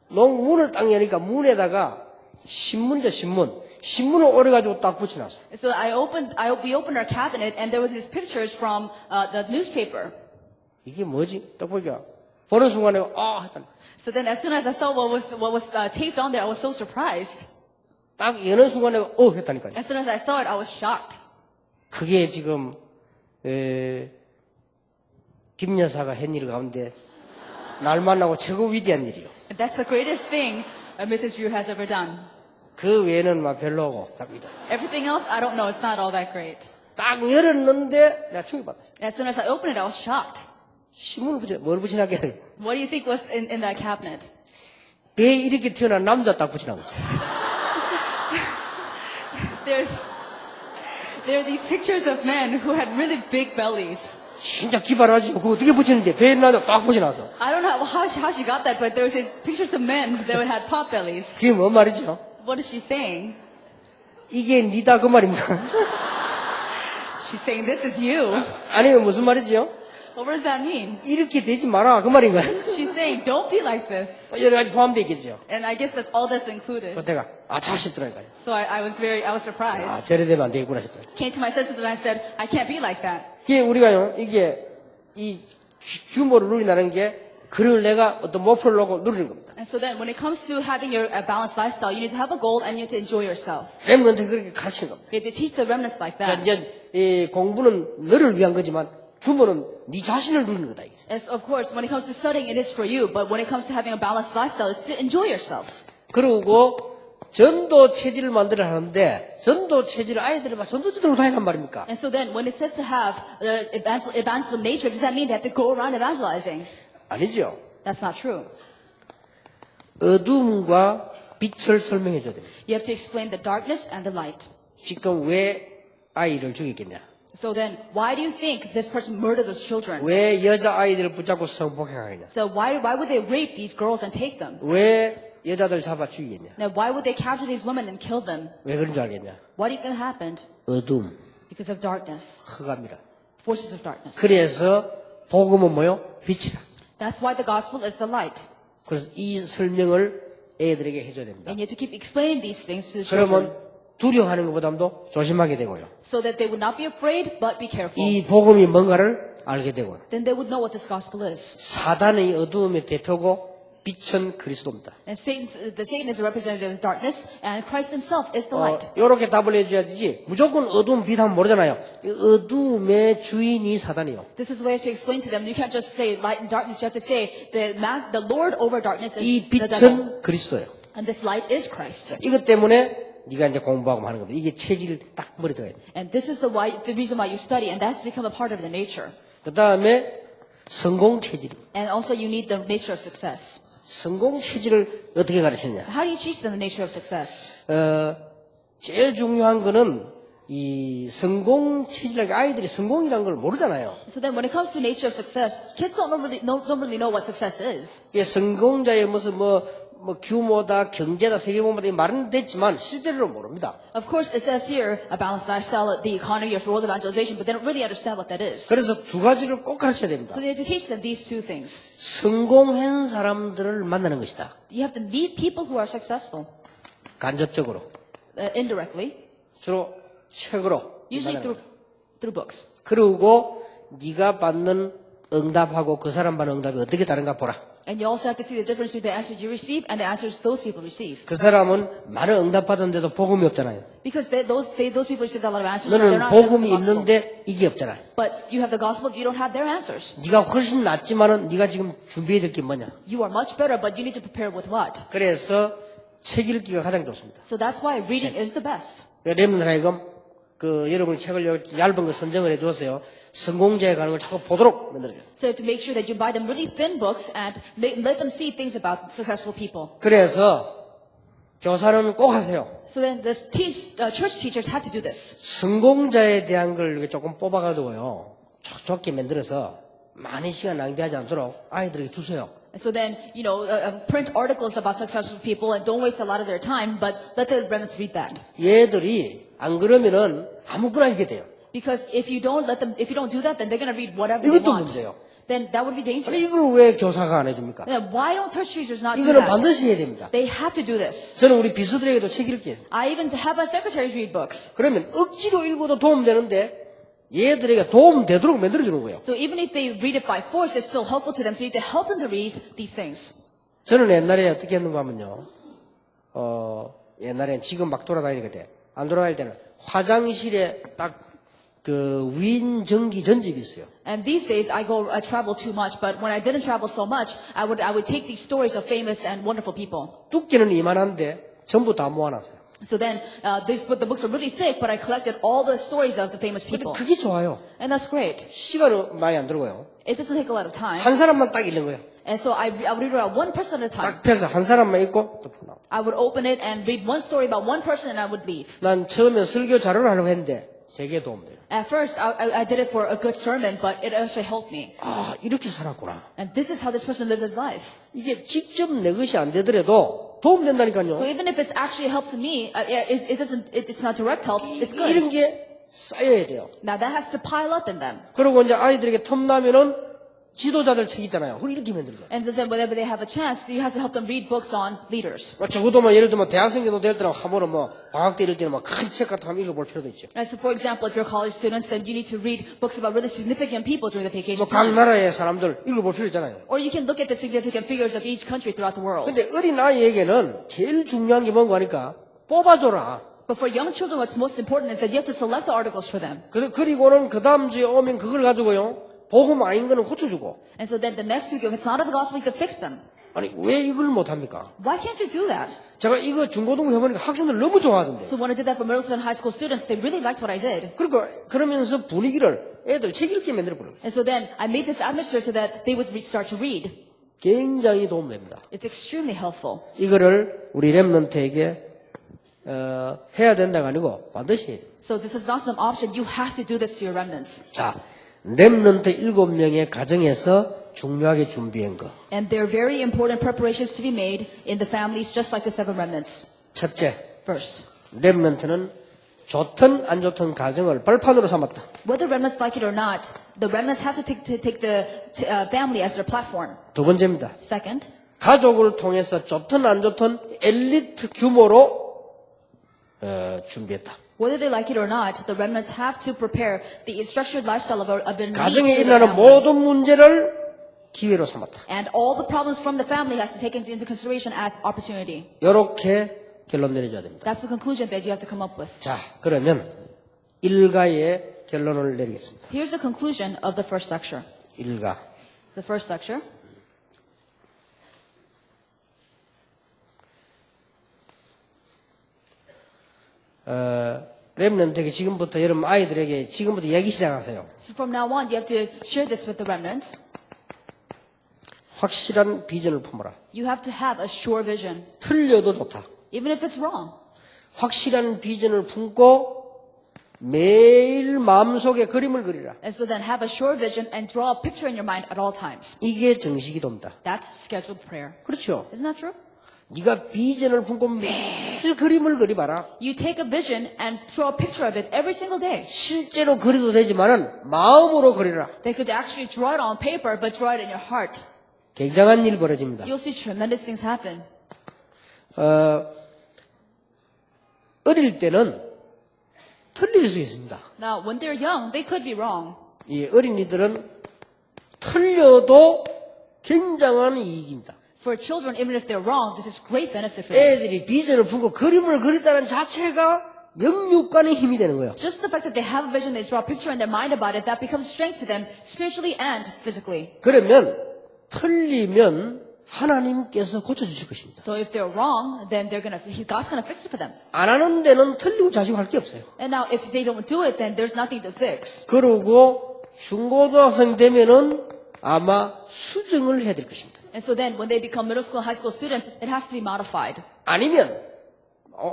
농 문을 딱 여니까 문에다가 신문이죠, 신문. 신문을 오래가지고 딱 붙여놨어요.
So we opened our cabinet and there was these pictures from the newspaper.
이게 뭐지? 딱 보니까 보는 순간에 했다니.
So then as soon as I saw what was taped on there, I was so surprised.
딱 여는 순간에 했다니까요.
As soon as I saw it, I was shocked.
그게 지금 김 여사가 한 일 가운데 날 만나고 최고 위대한 일이요.
And that's the greatest thing Mrs. Ryu has ever done.
그 외에는 막 별로고 딱 위다.
Everything else, I don't know. It's not all that great.
딱 열었는데 내가 충격받았어요.
As soon as I opened it, I was shocked.
신문을 뭘 붙이나게
What do you think was in that cabinet?
배에 이렇게 태어난 남자 딱 붙이나 거죠.
there are these pictures of men who had really big bellies.
진짜 기발하죠. 그거 어떻게 붙이는지 배에 나도 딱 붙여놨어.
I don't know how she got that, but there was these pictures of men that had pot bellies.
그게 뭔 말이죠?
What is she saying?
이게 니다 그 말입니까?
She's saying this is you.
아니면 무슨 말이지요?
Well, what does that mean?
이렇게 되지 마라 그 말인가요?
She's saying don't be like this.
여러 가지 포함되어 있겠죠.
And I guess that's all that's included.
그때가 자식들어니까요.
So I was surprised.
저래 되면 안 되겠구나 싶어요.
Came to my senses and I said, I can't be like that.
그게 우리가요, 이게 이 규모를 누린다는 게 그를 내가 어떤 목표를 놓고 누리는 겁니다.
And so then when it comes to having a balanced lifestyle, you need to have a goal and you need to enjoy yourself.
렘넌트 그렇게 가르치는 겁니다.
You have to teach the remnants like
그러니까
that.
이제 이 공부는 너를 위한 거지만 규모는 네 자신을 누리는 거다. 이게.
As of course, when it comes to studying, it is for you. But when it comes to having a balanced lifestyle, it's to enjoy yourself.
그리고 전도 체질을 만들어 하는데 전도 체질을 아이들을 막 전도지도로 다니란 말입니까?
And so then when it says to have evangelism nature, does that mean they have to go around evangelizing?
아니죠.
That's not true.
어둠과 빛을 설명해 줘야 됩니다.
You have to explain the darkness and the light.
지금 왜 아이를 죽였겠냐?
So then, why do you think this person murdered those children?
왜 여자 아이들을 붙잡고 성폭행하느냐?
So why would they rape these girls and take them?
왜 여자들 잡아 죽이겠냐?
Now, why would they capture these women and kill them?
왜 그런 줄 알겠냐?
Why do you think that happened?
어둠,
Because of darkness,
흑암이라.
forces of darkness.
그래서 복음은 뭐요? 빛이다.
That's why the gospel is the light.
그래서 이 설명을 애들에게 해줘야 됩니다.
And you have to keep explaining these things to the children.
그러면 두려워하는 것보다도 조심하게 되고요.
So that they would not be afraid, but be careful.
이 복음이 뭔가를 알게 되고요.
Then they would know what this gospel is.
사단의 어두움의 대표고 빛은 그리스도입니다.
And Satan is a representative of darkness, and Christ himself is the light.
이렇게 답을 해줘야 되지. 무조건 어두움 빛 하면 모르잖아요. 이 어두움의 주인이 사단이요.
This is the way you have to explain to them. You can't just say light and darkness. You have to say the Lord over darkness
이
is the devil.
빛은 그리스도예요.
And this light is Christ.
이것 때문에 네가 이제 공부하고 하는 겁니다. 이게 체질 딱 머리 들어야 돼.
And this is the reason why you study, and that's become a part of the nature.
그 다음에 성공 체질.
And also you need the nature of success.
성공 체질을 어떻게 가르치느냐?
How do you teach them the nature of success?
제일 중요한 거는 이 성공 체질이라는 아이들이 성공이라는 걸 모르잖아요.
So then when it comes to nature of success, kids don't really know what success is.
이게 성공자의 무슨 뭐 규모다, 경제다, 세계보험다 이 말은 됐지만 실제로는 모릅니다.
Of course, it says here a balanced lifestyle, the economy of world evangelization, but they don't really understand what that is.
그래서 두 가지를 꼭 가르쳐야 됩니다.
So they have to teach them these two things.
성공한 사람들을 만나는 것이다.
You have to meet people who are successful,
간접적으로.
indirectly,
주로 책으로.
usually
만나는
through books.
그리고 네가 받는 응답하고 그 사람 받는 응답이 어떻게 다른가 보라.
And you also have to see the difference between the answers you receive and the answers those people receive.
그 사람은 많은 응답 받았는데도 복음이 없잖아요.
Because those people receive a lot of answers, but they're
너는
not
복음이
the gospel.
있는데 이게 없잖아요.
But you have the gospel, but you don't have their answers.
네가 훨씬 낫지만은 네가 지금 준비해야 될 게 뭐냐?
You are much better, but you need to prepare with what?
그래서 책 읽기가 가장 좋습니다.
So that's why reading is the best.
렘넌트 하여금 여러분 책을 얇은 거 선정을 해주었어요. 성공자에 가는 걸 자꾸 보도록 만들어줘요.
So you have to make sure that you buy them really thin books and let them see things about successful people.
그래서 교사는 꼭 하세요.
So then the church teachers had to do this.
성공자에 대한 걸 이렇게 조금 뽑아가지고요. 좋게 만들어서 많은 시간 낭비하지 않도록 아이들에게 주세요.
And so then, print articles about successful people and don't waste a lot of their time, but let the remnants read that.
얘들이 안 그러면은 아무거나 읽게 돼요.
Because if you don't do that, then they're going to read whatever they
이것도
want.
문제예요.
Then that would be
아니,
dangerous.
이걸 왜 교사가 안 해줍니까?
Then why don't church teachers not do
이거는
that?
반드시 해야 됩니다.
They have to do this.
저는 우리 비서들에게도 책 읽게.
I even have my secretaries read books.
그러면 억지로 읽어도 도움되는데 얘들에게 도움되도록 만들어주는 거예요.
So even if they read it by force, it's still helpful to them. So you have to help them to read these things.
저는 옛날에 어떻게 했는가 하면요. 옛날엔 지금 막 돌아다니거든. 안 돌아다닐 때는 화장실에 딱 위인 전기 전집이 있어요.
And these days I travel too much, but when I didn't travel so much, I would take these stories of famous and wonderful people.
두께는 이만한데 전부 다 모아놨어요.
So then the books are really thick, but I collected all the stories of the famous
근데
people.
그게 좋아요.
And that's great.
시간은 많이 안 들고요.
It doesn't take a lot of time.
한 사람만 딱 읽는 거예요.
And so I would read about one person at a time.
딱 펴서 한 사람만 읽고 또 풀어.
I would open it and read one story about one person and I would leave.
난 처음에 설교 자료를 하려고 했는데 제게 도움돼요.
At first, I did it for a good sermon, but it actually helped me.
아, 이렇게 살았구나.
And this is how this person lived his life.
이게 직접 내 것이 안 되더라도 도움된다니까요.
So even if it's actually a help to me, it's not direct help, it's good.
이런 게 쌓여야 돼요.
Now that has to pile up in them.
그리고 이제 아이들에게 텀나면은 지도자들 책 있잖아요. 그걸 이렇게 만들고.
And then whenever they have a chance, you have to help them read books on leaders.
적어도 뭐 예를 들면 대학생도 될 때는 하면은 뭐 방학 때 이럴 때는 뭐 큰 책 같은 거 한번 읽어볼 필요도 있죠.
And so for example, if you're college students, then you need to read books about really significant people during the vacation
뭐 각
time.
나라의 사람들 읽어볼 필요 있잖아요.
Or you can look at the significant figures of each country throughout the world.
근데 어린 아이에게는 제일 중요한 게 뭔가 하니까 뽑아줘라.
But for young children, what's most important is that you have to select the articles for them.
그리고는 그 다음 주에 오면 그걸 가지고요. 복음 아닌 거는 고쳐주고.
And so then the next week, if it's not of the gospel, you can fix them.
아니 왜 이걸 못합니까?
Why can't you do that?
제가 이거 중고등부 해보니까 학생들 너무 좋아하던데.
So when I did that for middle school and high school students, they really liked what I did.
그러니까 그러면서 분위기를 애들 책 읽게 만들어버려요.
And so then I made this atmosphere so that they would start to read.
굉장히 도움됩니다.
It's extremely helpful.
이거를 우리 랩런트에게 해야 된다가 아니고 반드시 해야 돼요.
So this is not some option. You have to do this to your remnants.
자, 랩런트 7명의 가정에서 중요하게 준비한 거.
And there are very important preparations to be made in the families, just like the 7 remnants.
첫째,
First,
랩런트는 좋든 안 좋든 가정을 발판으로 삼았다.
whether remnants like it or not, the remnants have to take the family as their platform.
두 번째입니다.
Second,
가족을 통해서 좋든 안 좋든 엘리트 규모로 준비했다.
whether they like it or not, the remnants have to prepare the structured lifestyle of an
가정에
elite
일어나는
family.
모든 문제를 기회로 삼았다.
And all the problems from the family has to take into consideration as opportunity.
이렇게 결론 내려줘야 됩니다.
That's the conclusion that you have to come up with.
자, 그러면 일가의 결론을 내리겠습니다.
Here's the conclusion of the first lecture.
일가.
The first lecture.
랩런트에게 지금부터 여러분 아이들에게 지금부터 얘기 시작하세요.
So from now on, you have to share this with the remnants.
확실한 비전을 품어라.
You have to have a sure vision,
틀려도 좋다.
even if it's wrong.
확실한 비전을 품고 매일 마음속에 그림을 그리라.
And so then have a sure vision and draw a picture in your mind at all times.
이게 정식기도입니다.
That's scheduled prayer.
그렇죠.
Isn't that true?
네가 비전을 품고 매일 그림을 그리봐라.
You take a vision and draw a picture of it every single day.
실제로 그려도 되지만은 마음으로 그리라.
They could actually draw it on paper, but draw it in your heart.
굉장한 일이 벌어집니다.
You'll see tremendous things happen.
어릴 때는 틀릴 수 있습니다.
Now, when they're young, they could be wrong.
이 어린이들은 틀려도 굉장한 이익입니다.
For children, even if they're wrong, this is great benefit for them.
애들이 비전을 품고 그림을 그린다는 자체가 영육간의 힘이 되는 거예요.
Just the fact that they have a vision, they draw a picture in their mind about it, that becomes strength to them spiritually and physically.
그러면 틀리면 하나님께서 고쳐주실 것입니다.
So if they're wrong, then God's gonna fix it for them.
안 하는 데는 틀리고 자시고 할 게 없어요.
And now, if they don't do it, then there's nothing to fix.
그리고 중고등학생 되면은 아마 수정을 해야 될 것입니다.
And so then, when they become middle school, high school students, it has to be modified.
아니면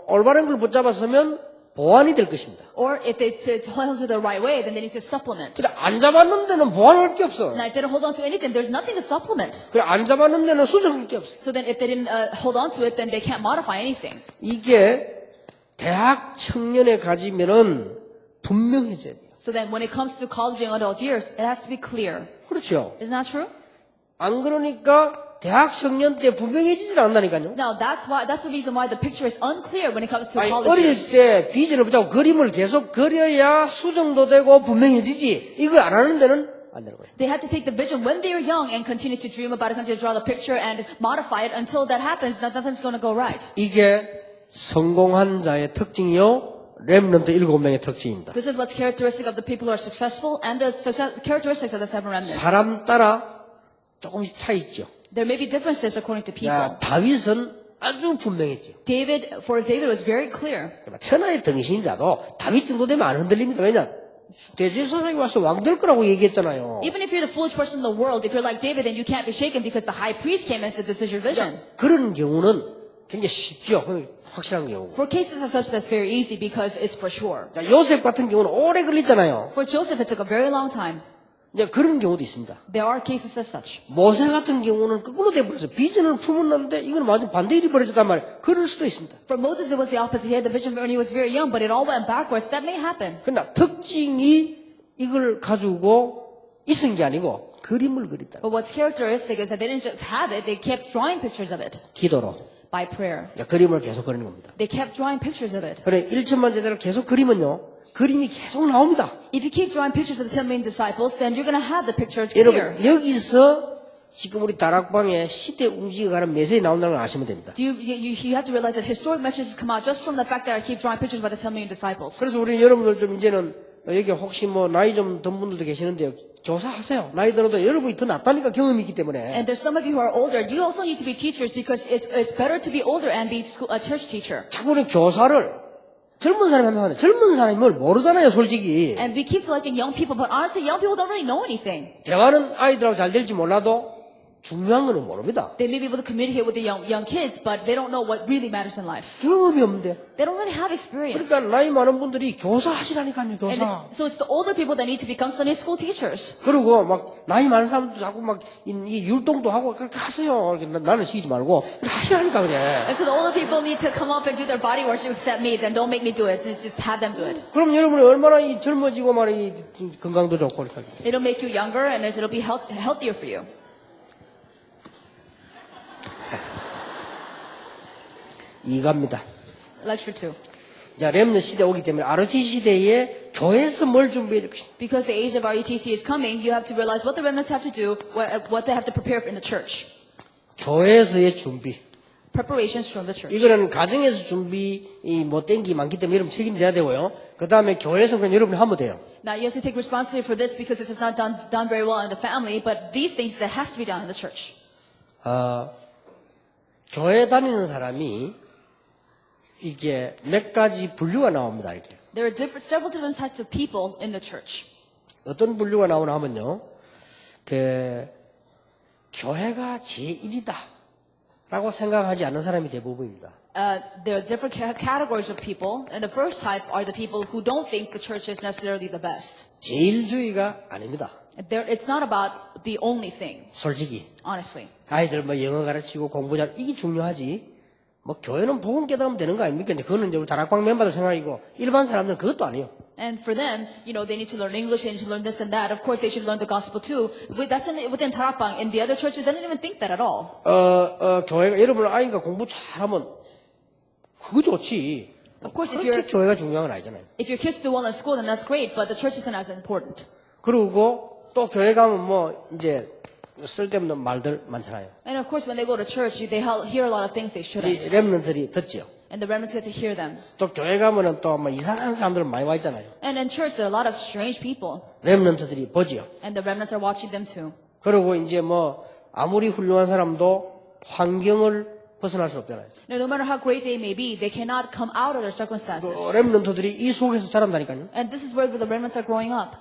올바른 걸 붙잡았으면 보완이 될 것입니다.
Or if they hold on to the right way, then they need to supplement.
근데 안 잡았는 데는 보완할 게 없어.
Now, if they don't hold on to anything, there's nothing to supplement.
그래 안 잡았는 데는 수정할 게 없어.
So then, if they didn't hold on to it, then they can't modify anything.
이게 대학 청년에 가지면은 분명해져야 돼요.
So then, when it comes to college and adult years, it has to be clear.
그렇죠.
Isn't that true?
안 그러니까 대학 청년 때 분명해지질 않는다니까요.
Now, that's the reason why the picture is unclear when it comes to
아니,
college
어릴
years.
때 비전을 붙잡고 그림을 계속 그려야 수정도 되고 분명해지지. 이걸 안 하는 데는 안 되는 거예요.
They had to take the vision when they are young and continue to dream about it, continue to draw the picture and modify it until that happens. Nothing's going to go right.
이게 성공한 자의 특징이요. 렘넌트 7명의 특징입니다.
This is what's characteristic of the people who are successful and the characteristics of the 7 remnants.
사람 따라 조금씩 차이 있죠.
There may be differences according to people.
야, 다윗은 아주 분명했죠.
For David was very clear.
천하의 등신이라도 다윗 정도 되면 안 흔들립니다. 왜냐? 대제사장이 와서 왕 될 거라고 얘기했잖아요.
Even if you're the foolish person in the world, if you're like David, then you can't be shaken because the high priest came and said, this is your vision.
그런 경우는 굉장히 쉽죠. 그건 확실한 경우고.
For cases as such, that's very easy because it's for sure.
자, 요셉 같은 경우는 오래 걸렸잖아요.
For Joseph, it took a very long time.
이제 그런 경우도 있습니다.
There are cases as such.
모세 같은 경우는 거꾸로 돼버렸어요. 비전을 품었는데 이건 완전 반대 일이 벌어졌단 말이에요. 그럴 수도 있습니다.
For Moses, it was the opposite. He had the vision when he was very young, but it all went backwards. That may happen.
그러나 특징이 이걸 가지고 있은 게 아니고 그림을 그렸다.
But what's characteristic is that they didn't just have it, they kept drawing pictures of it
기도로
by prayer.
그림을 계속 그리는 겁니다.
They kept drawing pictures of it.
그래 1천만 제자를 계속 그리면요. 그림이 계속 나옵니다.
If you keep drawing pictures of the 10 million disciples, then you're going to have the picture
여러분
clear.
여기서 지금 우리 다락방에 시대 움직여가는 메시지 나온다는 걸 아시면 됩니다.
You have to realize that historic messages come out just from the fact that I keep drawing pictures by the 10 million disciples.
그래서 우리 여러분들 좀 이제는 여기 혹시 뭐 나이 좀 든 분들도 계시는데요. 조사하세요. 나이 들어도 여러분이 더 낫다니까 경험이 있기 때문에.
And there's some of you who are older. You also need to be teachers because it's better to be older and be a church teacher.
자꾸는 교사를 젊은 사람이 한다는데 젊은 사람이 뭘 모르잖아요, 솔직히.
And we keep selecting young people, but honestly, young people don't really know anything.
대화는 아이들하고 잘 될지 몰라도 중요한 거는 모릅니다.
They may be able to communicate with the young kids, but they don't know what really matters in life.
경험이 없는데.
They don't really have experience.
그러니까 나이 많은 분들이 교사 하시라니까요, 교사.
And so it's the older people that need to become Sunday school teachers.
그리고 막 나이 많은 사람도 자꾸 막 이 율동도 하고 그렇게 하세요. 나는 시키지 말고 그렇게 하시라니까 그래.
And so the older people need to come up and do their body worship except me. Then don't make me do it. Just have them do it.
그럼 여러분이 얼마나 이 젊어지고 말이 건강도 좋고 이렇게.
It'll make you younger and it'll be healthier for you.
이갑니다.
Lecture 2.
자, 렘넌트 시대 오기 때문에 ROT 시대에 교회에서 뭘 준비해야 될 것인가.
Because the age of RUTC is coming, you have to realize what the remnants have to do, what they have to prepare in the church.
교회에서의 준비.
Preparations from the church.
이거는 가정에서 준비 못 된 게 많기 때문에 여러분 책임져야 되고요. 그 다음에 교회에서 그냥 여러분이 하면 돼요.
Now you have to take responsibility for this because this is not done very well in the family, but these things that has to be done in the church.
교회 다니는 사람이 이게 몇 가지 분류가 나옵니다. 이렇게.
There are several different types of people in the church.
어떤 분류가 나오나 하면요. 교회가 제1이다. 라고 생각하지 않는 사람이 대부분입니다.
There are different categories of people, and the first type are the people who don't think the church is necessarily the best.
제1주의가 아닙니다.
It's not about the only thing,
솔직히.
honestly.
아이들 뭐 영어 가르치고 공부 잘, 이게 중요하지. 뭐 교회는 복음 깨달으면 되는 거 아닙니까? 근데 그거는 이제 우리 다락방 멤버들 생각이고 일반 사람들은 그것도 아니에요.
And for them, they need to learn English, they need to learn this and that. Of course, they should learn the gospel too. That's within Tarakbang. In the other churches, they don't even think that at all.
교회가, 여러분 아이가 공부 잘하면 그거 좋지.
Of course,
그렇게 교회가 중요한 건 아니잖아요.
if your kids do well in school, then that's great, but the church isn't as important.
그리고 또 교회 가면 뭐 이제 쓸데없는 말들 많잖아요.
And of course, when they go to church, they hear a lot of things they
이
shouldn't.
렘넌트들이 듣죠.
And the remnants get to hear them.
또 교회 가면은 또 뭐 이상한 사람들 많이 와 있잖아요.
And in church, there are a lot of strange people.
렘넌트들이 보죠.
And the remnants are watching them too.
그리고 이제 뭐 아무리 훌륭한 사람도 환경을 벗어날 수 없잖아요.
Now, no matter how great they may be, they cannot come out of their circumstances.
렘넌트들이 이 속에서 자란다니까요.
And this is where the remnants are growing up.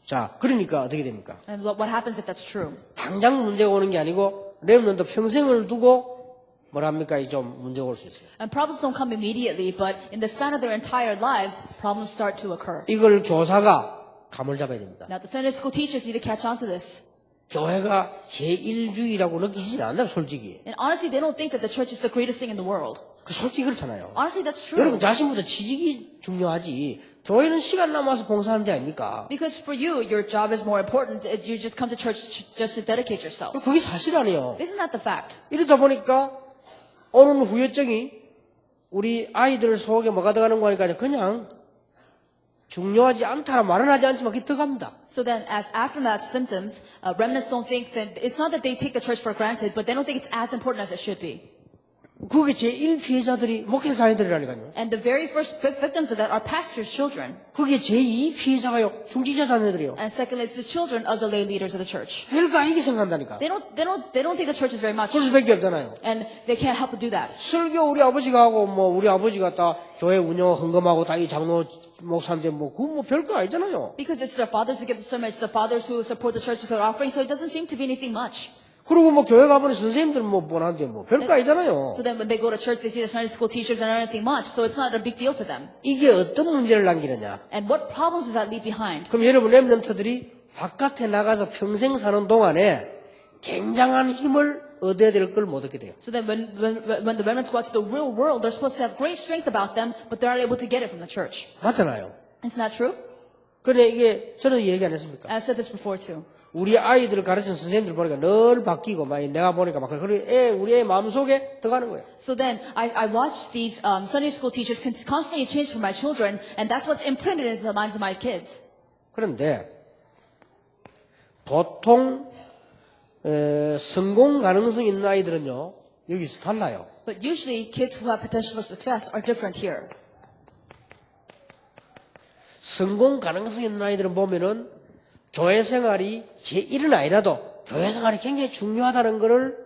자, 그러니까 어떻게 됩니까?
And what happens if that's true?
당장 문제가 오는 게 아니고 렘넌트 평생을 두고 뭐랍니까? 좀 문제가 올 수 있어요.
And problems don't come immediately, but in the span of their entire lives, problems start to occur.
이걸 교사가 감을 잡아야 됩니다.
Now, the Sunday school teachers need to catch on to this.
교회가 제1주의라고 느끼지 않는다, 솔직히.
And honestly, they don't think that the church is the greatest thing in the world.
솔직히 그렇잖아요.
Honestly, that's true.
여러분 자신보다 취직이 중요하지. 교회는 시간 남아서 봉사하는 데 아닙니까?
Because for you, your job is more important. You just come to church just to dedicate yourself.
그게 사실 아니에요.
Isn't that the fact?
이러다 보니까 오는 후유증이 우리 아이들 속에 뭐가 들어가는 거니까 그냥 중요하지 않다라 말은 하지 않지만 그게 들어갑니다.
So then, as aftermath symptoms, remnants don't think that it's not that they take the church for granted, but they don't think it's as important as it should be.
그게 제1 피해자들이 목회자 자녀들이라니까요.
And the very first victims of that are pastors' children.
그게 제2 피해자가요. 중직자 자녀들이요.
And secondly, it's the children of the lay leaders of the church.
별거 아니게 생각한다니까.
They don't think the church is very much.
그럴 수밖에 없잖아요.
And they can't help but do that.
설교 우리 아버지가 하고 뭐 우리 아버지가 다 교회 운영 헌금하고 다 이 장로 목사인데 뭐 그건 뭐 별거 아니잖아요.
Because it's their fathers who give the sermon, it's the fathers who support the church with their offering, so it doesn't seem to be anything much.
그리고 뭐 교회 가보니 선생님들 뭐 뻔한데 뭐 별거 아니잖아요.
So then when they go to church, they see the Sunday school teachers and anything much, so it's not a big deal for them.
이게 어떤 문제를 남기느냐.
And what problems does that leave behind?
그럼 여러분 렘넌트들이 바깥에 나가서 평생 사는 동안에 굉장한 힘을 얻어야 될 걸 못 얻게 돼요.
So then when the remnants go out to the real world, they're supposed to have great strength about them, but they're not able to get it from the church.
맞잖아요.
Isn't that true?
그런데 이게 저는 얘기 안 했습니까?
I've said this before too.
우리 아이들을 가르치는 선생님들 보니까 늘 바뀌고 막 내가 보니까 막 그래 우리 애 마음속에 들어가는 거예요.
So then I watched these Sunday school teachers constantly change for my children, and that's what's imprinted into the minds of my kids.
그런데 보통 성공 가능성 있는 아이들은요 여기서 달라요.
But usually kids who have potential for success are different here.
성공 가능성 있는 아이들은 보면은 교회 생활이 제1은 아니라도 교회 생활이 굉장히 중요하다는 것을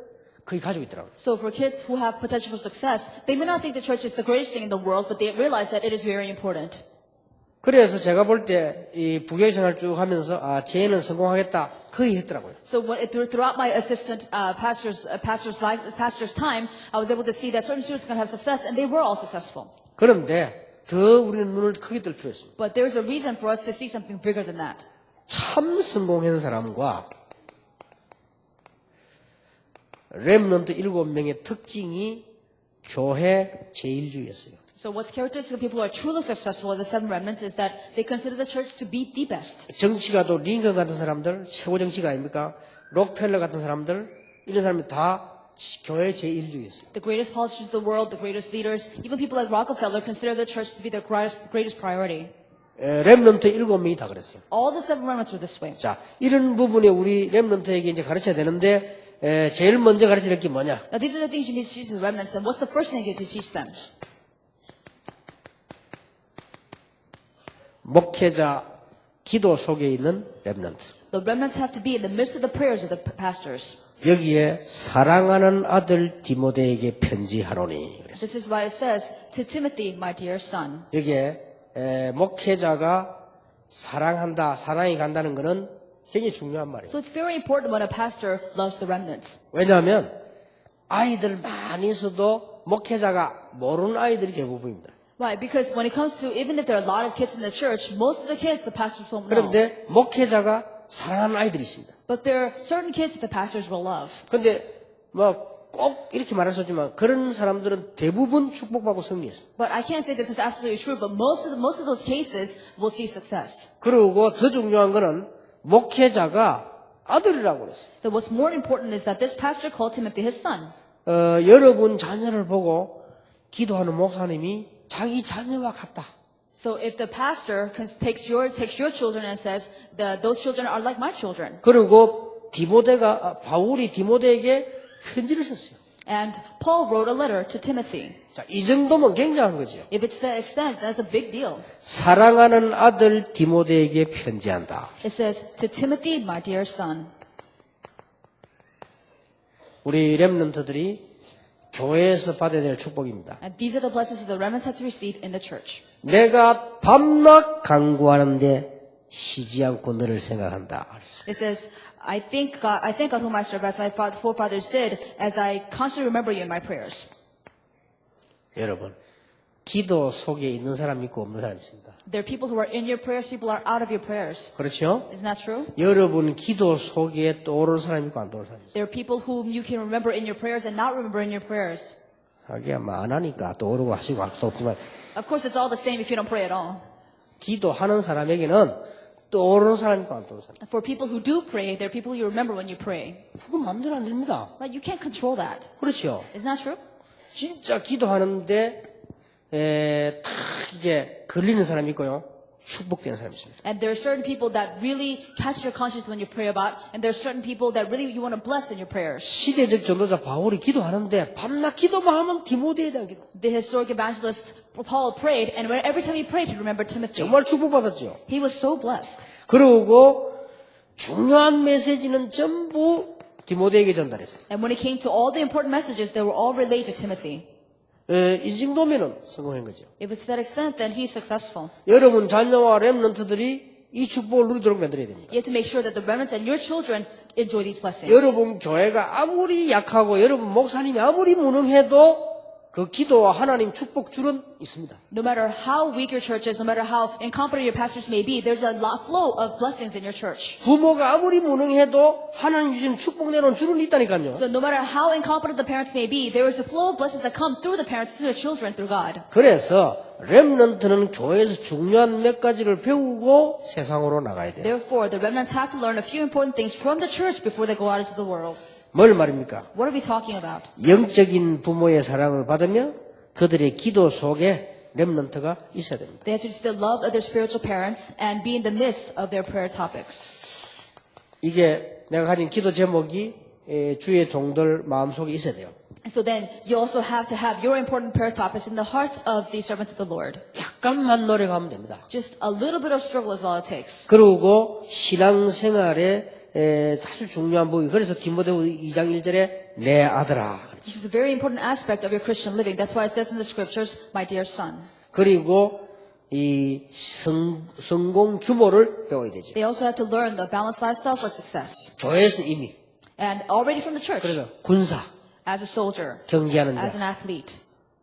거의 가지고 있더라고요.
So for kids who have potential for success, they may not think the church is the greatest thing in the world, but they realize that it is very important.
그래서 제가 볼 때 이 부교회 생활 쭉 하면서 쟤는 성공하겠다 거의 했더라고요.
So throughout my assistant pastor's time, I was able to see that certain students can have success, and they were all successful.
그런데 더 우리는 눈을 크게 뜰 필요가 있습니다.
But there's a reason for us to see something bigger than that.
참 성공한 사람과 렘넌트 7명의 특징이 교회 제일주의였어요.
So what's characteristic of people who are truly successful in the seven remnants is that they consider the church to be the best.
정치가도 링컨 같은 사람들, 최고 정치가 아닙니까? 록펠러 같은 사람들, 이런 사람이 다 교회 제1주의였어요.
The greatest politicians of the world, the greatest leaders, even people like Rockefeller consider the church to be their greatest priority.
렘넌트 7명이 다 그랬어요.
All the seven remnants were this way.
자, 이런 부분에 우리 렘넌트에게 이제 가르쳐야 되는데, 제일 먼저 가르쳐야 될 게 뭐냐?
Now these are the things you need to teach the remnants, and what's the first thing you get to teach them?
목회자 기도 속에 있는 렘넌트.
The remnants have to be in the midst of the prayers of the pastors.
여기에 사랑하는 아들 디모데에게 편지하노니.
This is why it says, to Timothy, my dear son.
여기에 목회자가 사랑한다, 사랑이 간다는 것은 굉장히 중요한 말이에요.
So it's very important when a pastor loves the remnants.
왜냐하면 아이들 많이 있어도 목회자가 모르는 아이들이 대부분입니다.
Why? Because when it comes to, even if there are a lot of kids in the church, most of the kids the pastors won't know.
그런데 목회자가 사랑하는 아이들이 있습니다.
But there are certain kids that the pastors will love.
그런데 뭐 꼭 이렇게 말할 수 없지만 그런 사람들은 대부분 축복받고 승리했습니다.
But I can't say this is absolutely true, but most of those cases will see success.
그리고 더 중요한 거는 목회자가 아들이라고 그랬어요.
So what's more important is that this pastor called Timothy his son.
여러분 자녀를 보고 기도하는 목사님이 자기 자녀와 같다.
So if the pastor takes your children and says those children are like my children,
그리고 바울이 디모데에게 편지를 썼어요.
and Paul wrote a letter to Timothy.
자, 이 정도면 굉장한 거죠.
If it's that extent, that's a big deal.
사랑하는 아들 디모데에게 편지한다.
It says, to Timothy, my dear son.
우리 렘넌트들이 교회에서 받아야 될 축복입니다.
And these are the blessings that the remnants have to receive in the church.
내가 밤낮 간구하는데 쉬지 않고 너를 생각한다.
It says, I thank God whom I serve as my forefathers did, as I constantly remember you in my prayers.
여러분, 기도 속에 있는 사람 있고 없는 사람 있습니다.
There are people who are in your prayers, people who are out of your prayers.
그렇죠?
Isn't that true?
여러분 기도 속에 떠오르는 사람 있고 안 떠오르는 사람 있어요.
There are people whom you can remember in your prayers and not remember in your prayers.
하기야 뭐 안 하니까 떠오르고 하시고 할 것도 없지만
Of course, it's all the same if you don't pray at all.
기도하는 사람에게는 떠오르는 사람 있고 안 떠오르는 사람.
For people who do pray, there are people you remember when you pray.
그건 마음대로 안 됩니다.
But you can't control that.
그렇죠?
Isn't that true?
진짜 기도하는데 딱 이게 걸리는 사람이 있고요. 축복되는 사람이 있습니다.
And there are certain people that really catch your conscience when you pray about, and there are certain people that really you want to bless in your prayers.
시대적 전도자 바울이 기도하는데 밤낮 기도만 하면 디모데에 대한 기도.
The historic evangelist Paul prayed, and every time he prayed, he remembered Timothy.
정말 축복받았죠.
He was so blessed.
그리고 중요한 메시지는 전부 디모데에게 전달했어요.
And when it came to all the important messages, they were all relayed to Timothy.
이 정도면은 성공한 거죠.
If it's that extent, then he's successful.
여러분 자녀와 렘넌트들이 이 축복을 누리도록 만들어야 됩니다.
You have to make sure that the remnants and your children enjoy these blessings.
여러분 교회가 아무리 약하고 여러분 목사님이 아무리 무능해도 그 기도와 하나님 축복 줄은 있습니다.
No matter how weak your church is, no matter how incompetent your pastors may be, there's a flow of blessings in your church.
부모가 아무리 무능해도 하나님 주시는 축복 내놓은 줄은 있다니까요.
So no matter how incompetent the parents may be, there is a flow of blessings that come through the parents to the children through God.
그래서 렘넌트는 교회에서 중요한 몇 가지를 배우고 세상으로 나가야 돼요.
Therefore, the remnants have to learn a few important things from the church before they go out into the world.
뭘 말입니까?
What are we talking about?
영적인 부모의 사랑을 받으며 그들의 기도 속에 렘넌트가 있어야 됩니다.
They have to see the love of their spiritual parents and be in the midst of their prayer topics.
이게 내가 가진 기도 제목이 주의 종들 마음속에 있어야 돼요.
And so then you also have to have your important prayer topics in the hearts of the servants of the Lord.
약간만 노력하면 됩니다.
Just a little bit of struggle is all it takes.
그리고 신앙생활에 아주 중요한 부분. 그래서 디모데후 2장 1절에 내 아들아.
This is a very important aspect of your Christian living. That's why it says in the scriptures, my dear son.
그리고 이 성공 규모를 배워야 되죠.
They also have to learn the balanced lifestyle for success.
교회에서 이미
And already from the church,
그래서 군사,
as a soldier,
경기하는
as
자,
an athlete,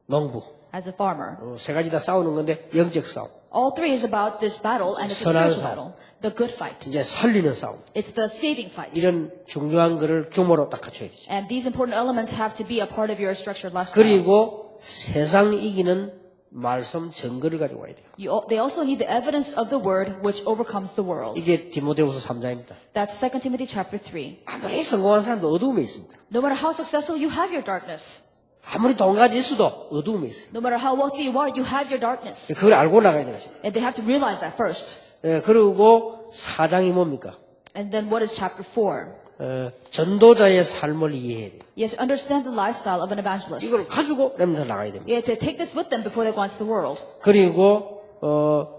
농부
as a farmer.
세 가지 다 싸우는 건데 영적 싸움.
All three is about this battle, and it's a
선한
spiritual
싸움.
battle, the good fight.
이제 살리는 싸움.
It's the saving fight.
이런 중요한 거를 규모로 딱 갖춰야 되죠.
And these important elements have to be a part of your structured lifestyle.
그리고 세상 이기는 말씀 증거를 가지고 와야 돼요.
They also need the evidence of the word which overcomes the world.
이게 디모데후서 3장입니다.
That's 2 Timothy chapter 3.
아무리 성공한 사람도 어두움에 있습니다.
No matter how successful you have your darkness,
아무리 돈 가지 있어도 어두움에 있어요.
no matter how wealthy you are, you have your darkness.
그걸 알고 나가야 되는 것입니다.
And they have to realize that first.
그리고 4장이 뭡니까?
And then what is chapter 4?
전도자의 삶을 이해해야 돼요.
You have to understand the lifestyle of an evangelist.
이걸 가지고 렘넌트 나가야 됩니다.
You have to take this with them before they go into the world.
그리고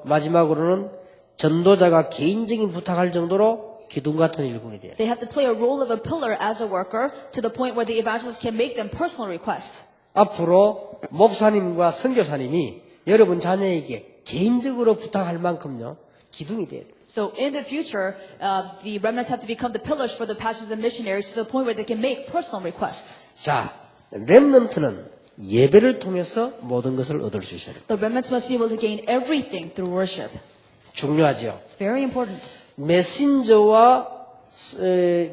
마지막으로는 전도자가 개인적인 부탁할 정도로 기둥 같은 일꾼이 돼요.
They have to play a role of a pillar as a worker to the point where the evangelist can make them personal requests.
앞으로 목사님과 선교사님이 여러분 자녀에게 개인적으로 부탁할 만큼요 기둥이 돼야 돼요.
So in the future, the remnants have to become the pillars for the pastors and missionaries to the point where they can make personal requests.
자, 렘넌트는 예배를 통해서 모든 것을 얻을 수 있어야 돼요.
The remnants must be able to gain everything through worship.
중요하죠.
It's very important.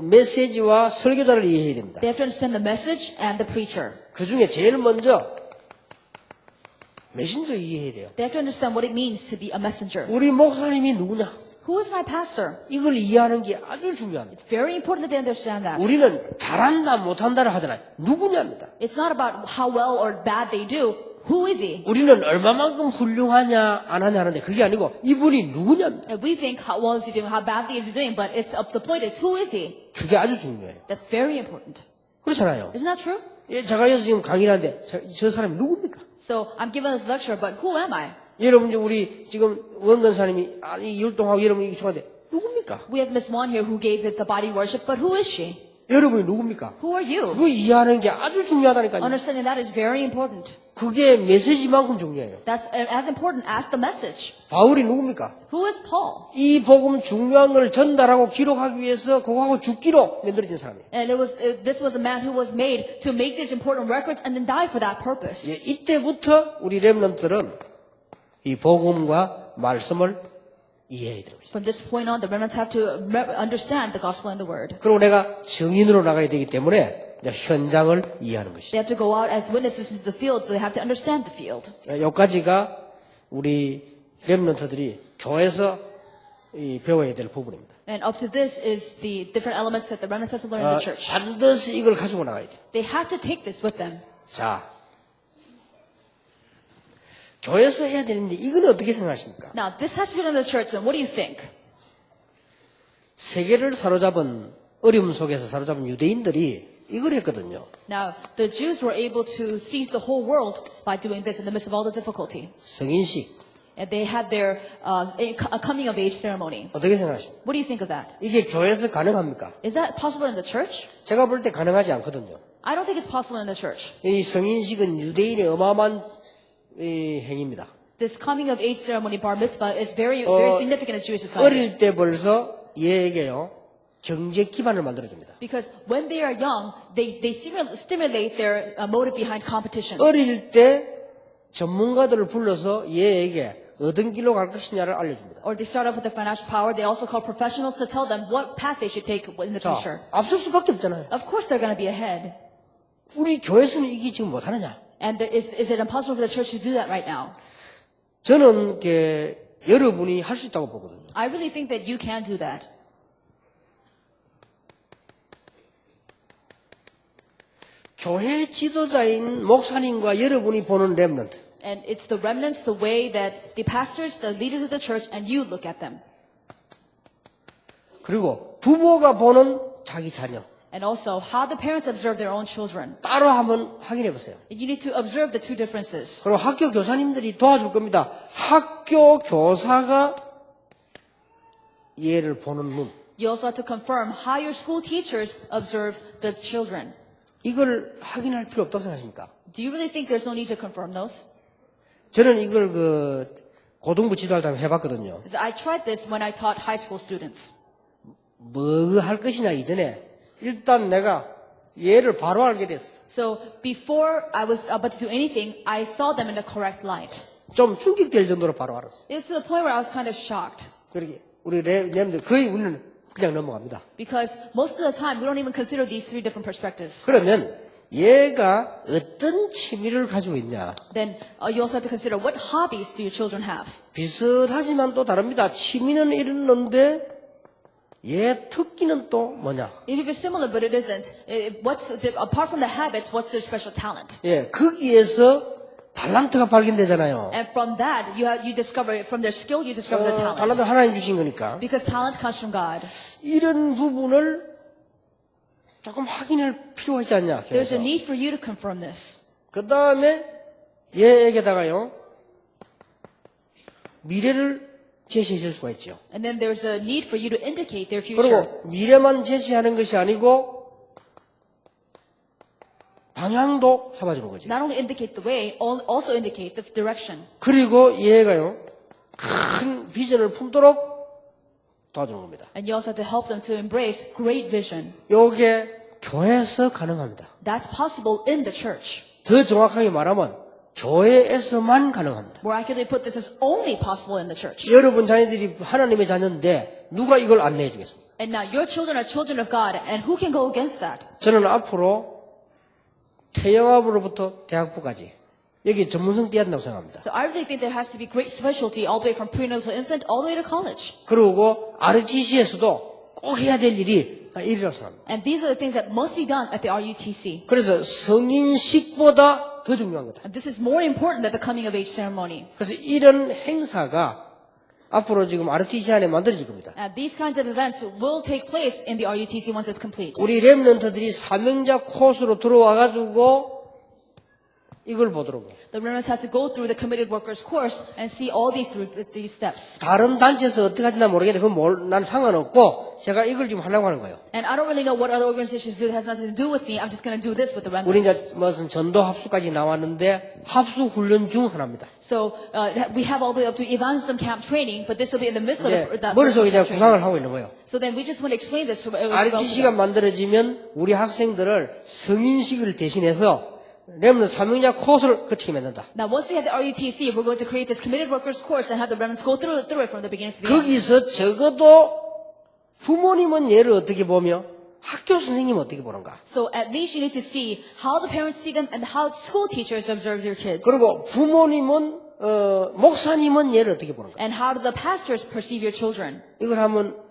메시지와 설교자를 이해해야 됩니다.
They have to understand the message and the preacher.
그 중에 제일 먼저 메신저 이해해야 돼요.
They have to understand what it means to be a messenger.
우리 목사님이 누구냐?
Who is my pastor?
이걸 이해하는 게 아주 중요합니다.
It's very important that they understand that.
우리는 잘한다 못한다를 하잖아요. 누구냐입니다.
It's not about how well or bad they do. Who is he?
우리는 얼마만큼 훌륭하냐 안 하냐 하는데 그게 아니고 이분이 누구냐입니다.
And we think how well is he doing, how badly is he doing, but the point is who is he?
그게 아주 중요해요.
That's very important.
그렇잖아요.
Isn't that true?
제가 여기서 지금 강의를 하는데 저 사람이 누굽니까?
So I'm giving this lecture, but who am I?
여러분 우리 지금 원근사님이 율동하고 여러분이 중한데 누굽니까?
We have Miss Wan here who gave it the body worship, but who is she?
여러분이 누굽니까?
Who are you?
그거 이해하는 게 아주 중요하다니까요.
Understanding that is very important.
그게 메시지만큼 중요해요.
That's as important as the message.
바울이 누굽니까?
Who is Paul?
이 복음 중요한 걸 전달하고 기록하기 위해서 그거하고 죽기로 만들어진 사람이에요.
And this was a man who was made to make these important records and then die for that purpose.
이때부터 우리 렘넌트들은 이 복음과 말씀을 이해해야 되는 것이죠.
From this point on, the remnants have to understand the gospel and the word.
그리고 내가 증인으로 나가야 되기 때문에 현장을 이해하는 것이죠.
They have to go out as witnesses into the field, so they have to understand the field.
여기까지가 우리 렘넌트들이 교회에서 배워야 될 부분입니다.
And up to this is the different elements that the remnants have to learn in the church.
반드시 이걸 가지고 나가야 돼요.
They have to take this with them.
자, 교회에서 해야 되는데 이건 어떻게 생각하십니까?
Now, this has to be done in the church, and what do you think?
세계를 사로잡은 어려움 속에서 사로잡은 유대인들이 이걸 했거든요.
Now, the Jews were able to seize the whole world by doing this in the midst of all the difficulty.
성인식
And they had their coming of age ceremony.
어떻게 생각하십니까?
What do you think of that?
이게 교회에서 가능합니까?
Is that possible in the church?
제가 볼 때 가능하지 않거든요.
I don't think it's possible in the church.
이 성인식은 유대인의 어마어마한 행위입니다.
This coming of age ceremony, bar mitzvah, is very significant in Jewish society.
어릴 때 벌써 얘에게요 경제 기반을 만들어줍니다.
Because when they are young, they stimulate their motive behind competition.
어릴 때 전문가들을 불러서 얘에게 어떤 길로 갈 것이냐를 알려줍니다.
Or they start off with the financial power. They also call professionals to tell them what path they should take in the future.
자, 앞설 수밖에 없잖아요.
Of course they're going to be ahead.
우리 교회에서는 이게 지금 못하느냐?
And is it impossible for the church to do that right now?
저는 여러분이 할 수 있다고 보거든요.
I really think that you can do that.
교회 지도자인 목사님과 여러분이 보는 렘넌트.
And it's the remnants, the way that the pastors, the leaders of the church, and you look at them.
그리고 부모가 보는 자기 자녀.
And also how the parents observe their own children.
따로 한번 확인해 보세요.
You need to observe the two differences.
그리고 학교 교사님들이 도와줄 겁니다. 학교 교사가 얘를 보는 눈.
You also have to confirm how your school teachers observe the children.
이걸 확인할 필요 없다고 생각하십니까?
Do you really think there's no need to confirm those?
저는 이걸 고등부 지도할 때 해봤거든요.
Because I tried this when I taught high school students.
뭐 할 것이냐 이전에 일단 내가 얘를 바로 알게 됐어.
So before I was about to do anything, I saw them in the correct light.
좀 충격될 정도로 바로 알았어.
It's to the point where I was kind of shocked.
그러게 우리 렘들 거의 우리는 그냥 넘어갑니다.
Because most of the time, we don't even consider these three different perspectives.
그러면 얘가 어떤 취미를 가지고 있냐?
Then you also have to consider what hobbies do your children have.
비슷하지만 또 다릅니다. 취미는 이렇는데 얘 특기는 또 뭐냐?
It may be similar, but it isn't. Apart from the habits, what's their special talent?
예, 거기에서 달란트가 발견되잖아요.
And from that, you discover, from their skill, you discover their talent.
달란트 하나님 주신 거니까.
Because talent comes from God.
이런 부분을 조금 확인할 필요가 있지 않냐?
There's a need for you to confirm this.
그 다음에 얘에게다가요 미래를 제시해 줄 수가 있죠.
And then there's a need for you to indicate their future.
그리고 미래만 제시하는 것이 아니고 방향도 잡아주는 거죠.
Not only indicate the way, also indicate the direction.
그리고 얘가요 큰 비전을 품도록 도와주는 겁니다.
And you also have to help them to embrace great vision.
요게 교회에서 가능합니다.
That's possible in the church.
더 정확하게 말하면 교회에서만 가능합니다.
More accurately put, this is only possible in the church.
여러분 자녀들이 하나님의 자녀인데 누가 이걸 안내해 주겠습니까?
And now your children are children of God, and who can go against that?
저는 앞으로 태영아부로부터 대학부까지 여기 전문성 띄어야 된다고 생각합니다.
So I really think there has to be great specialty all the way from prenatal infant all the way to college.
그리고 RUTC에서도 꼭 해야 될 일이 일이라고 생각합니다.
And these are the things that must be done at the RUTC.
그래서 성인식보다 더 중요한 거다.
And this is more important than the coming of age ceremony.
그래서 이런 행사가 앞으로 지금 RUTC 안에 만들어질 겁니다.
And these kinds of events will take place in the RUTC once it's complete.
우리 렘넌트들이 사명자 코스로 들어와가지고 이걸 보도록 해요.
The remnants have to go through the committed workers course and see all these steps.
다른 단체에서 어떻게 하지나 모르겠는데 그건 난 상관없고 제가 이걸 지금 하려고 하는 거예요.
And I don't really know what other organizations do. It has nothing to do with me. I'm just going to do this with the
우리
remnants.
이제 무슨 전도 합수까지 나왔는데 합수 훈련 중 하나입니다.
So we have all the way up to evangelism camp training, but this will be in the midst of
이제
that
머릿속에 이제
camp
구상을
training.
하고 있는 거예요.
So then we just want to explain this.
RUTC가 만들어지면 우리 학생들을 성인식을 대신해서 렘넌트 사명자 코스를 거치게 만든다.
Now, once we have the RUTC, we're going to create this committed workers course and have the remnants go through it from the beginning to the end.
거기서 적어도 부모님은 얘를 어떻게 보며 학교 선생님은 어떻게 보는가.
So at least you need to see how the parents see them and how school teachers observe your kids.
그리고 부모님은 목사님은 얘를 어떻게 보는가.
And how do the pastors perceive your children?
이걸 한번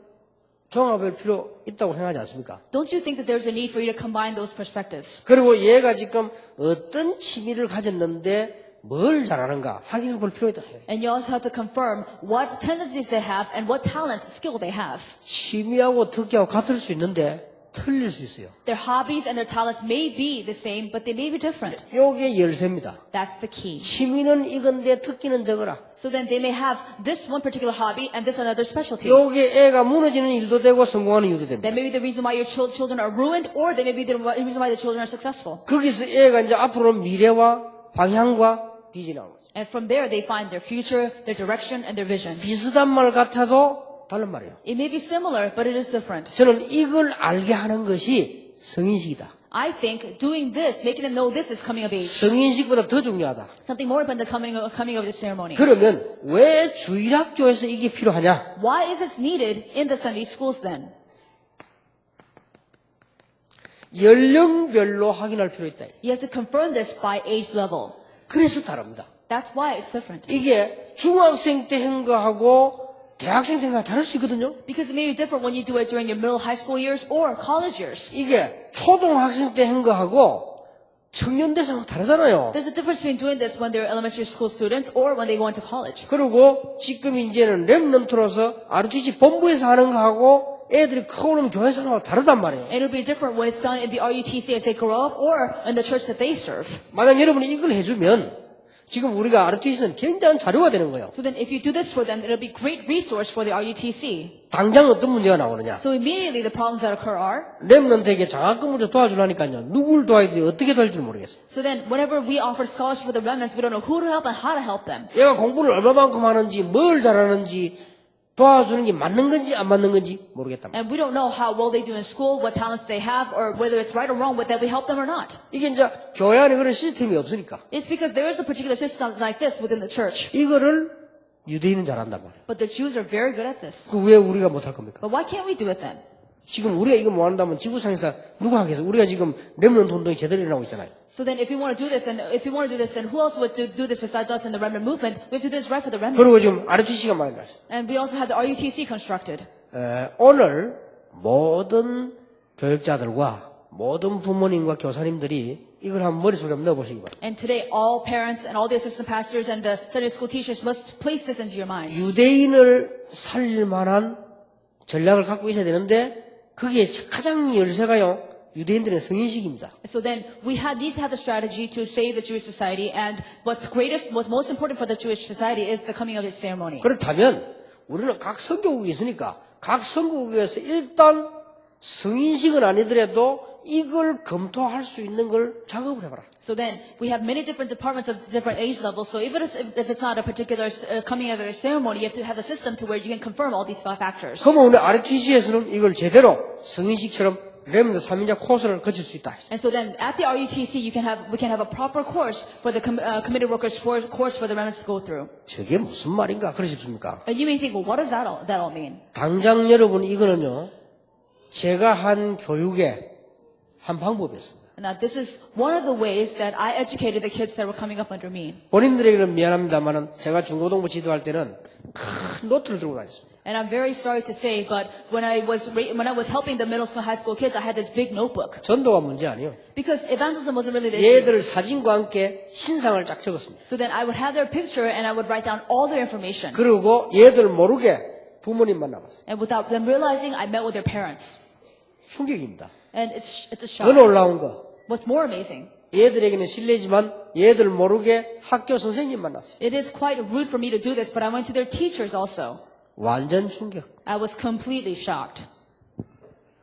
종합할 필요 있다고 생각하지 않습니까?
Don't you think that there's a need for you to combine those perspectives?
그리고 얘가 지금 어떤 취미를 가졌는데 뭘 잘하는가 확인해 볼 필요가 있다.
And you also have to confirm what tendencies they have and what talents, skill they have.
취미하고 특기하고 같을 수 있는데 틀릴 수 있어요.
Their hobbies and their talents may be the same, but they may be different.
요게 열쇠입니다.
That's the key.
취미는 이건데 특기는 저거라.
So then they may have this one particular hobby and this another specialty.
요게 애가 무너지는 일도 되고 성공하는 이유도 됩니다.
That may be the reason why your children are ruined, or they may be the reason why the children are successful.
거기서 애가 이제 앞으로 미래와 방향과 비전이 나오는 거죠.
And from there, they find their future, their direction, and their vision.
비슷한 말 같아도 다른 말이에요.
It may be similar, but it is different.
저는 이걸 알게 하는 것이 성인식이다.
I think doing this, making them know this is coming of age,
성인식보다 더 중요하다.
something more than the coming of the ceremony.
그러면 왜 주일학교에서 이게 필요하냐?
Why is this needed in the Sunday schools then?
연령별로 확인할 필요 있다.
You have to confirm this by age level.
그래서 다릅니다.
That's why it's different.
이게 중학생 때 한 거하고 대학생 때 한 거하고 다를 수 있거든요.
Because it may be different when you do it during your middle high school years or college years.
이게 초등학생 때 한 거하고 청년 대상 다르잖아요.
There's a difference between doing this when they're elementary school students or when they go into college.
그리고 지금 이제는 랩런트로서 RUTC 본부에서 하는 거하고 애들이 커오는 교회에서 하는 거하고 다르단 말이에요.
And it'll be different when it's done in the RUTC as they grow up or in the church that they serve.
만약 여러분이 이걸 해주면 지금 우리가 RUTC는 굉장한 자료가 되는 거예요.
So then if you do this for them, it'll be great resource for the RUTC.
당장 어떤 문제가 나오느냐?
So immediately the problems that occur are,
랩런트에게 장학금 문제 도와주려니까요. 누굴 도와야 돼 어떻게 도와야 될지 모르겠어요.
so then whenever we offer scholarship for the remnants, we don't know who to help and how to help them.
얘가 공부를 얼마만큼 하는지 뭘 잘하는지 도와주는 게 맞는 건지 안 맞는 건지 모르겠다.
And we don't know how well they do in school, what talents they have, or whether it's right or wrong that we help them or not.
이게 이제 교회 안에 그런 시스템이 없으니까
It's because there is a particular system like this within the church.
이거를 유대인은 잘한단 말이에요.
But the Jews are very good at this.
그 왜 우리가 못할 겁니까?
But why can't we do it then?
지금 우리가 이거 못 한다면 지구상에서 누가 하겠어? 우리가 지금 랩런트 운동이 제대로 일어나고 있잖아요.
So then if we want to do this, and if we want to do this, then who else would do this besides us in the remnant movement? We have to do this right for the
그리고
remnants.
지금 RUTC가 말했어요.
And we also have the RUTC constructed.
오늘 모든 교육자들과 모든 부모님과 교사님들이 이걸 한번 머릿속에 한번 넣어보시기 바랍니다.
And today, all parents and all the assistant pastors and the Sunday school teachers must place this into your minds.
유대인을 살릴 만한 전략을 갖고 있어야 되는데 그게 가장 열쇠가요. 유대인들의 성인식입니다.
So then we need to have the strategy to save the Jewish society. And what's most important for the Jewish society is the coming of its ceremony.
그렇다면 우리는 각 선교국이 있으니까 각 선교국에서 일단 성인식은 아니더라도 이걸 검토할 수 있는 걸 작업을 해봐라.
So then we have many different departments of different age levels. So if it's not a particular coming of age ceremony, you have to have a system to where you can confirm all these five factors.
그러면 우리 RUTC에서는 이걸 제대로 성인식처럼 랩런트 3인자 코스를 거칠 수 있다.
And so then at the RUTC, we can have a proper course for the committed workers course for the remnants to go through.
저게 무슨 말인가 그러십니까?
And you may think, well, what does that all mean?
당장 여러분 이거는요. 제가 한 교육의 한 방법이었습니다.
Now, this is one of the ways that I educated the kids that were coming up under me.
본인들에게는 미안합니다만은 제가 중고등부 지도할 때는 큰 노트를 들고 다녔습니다.
And I'm very sorry to say, but when I was helping the middle school, high school kids, I had this big notebook.
전도가 문제 아니에요.
Because evangelism wasn't really the issue.
얘들 사진과 함께 신상을 쫙 적었습니다.
So then I would have their picture and I would write down all their information.
그리고 얘들 모르게 부모님 만나봤어요.
And without them realizing, I met with their parents.
충격입니다.
And it's a
더
shock.
놀라운 거.
What's more amazing,
얘들에게는 실례지만 얘들 모르게 학교 선생님 만났어요.
it is quite rude for me to do this, but I went to their teachers also.
완전 충격.
I was completely shocked.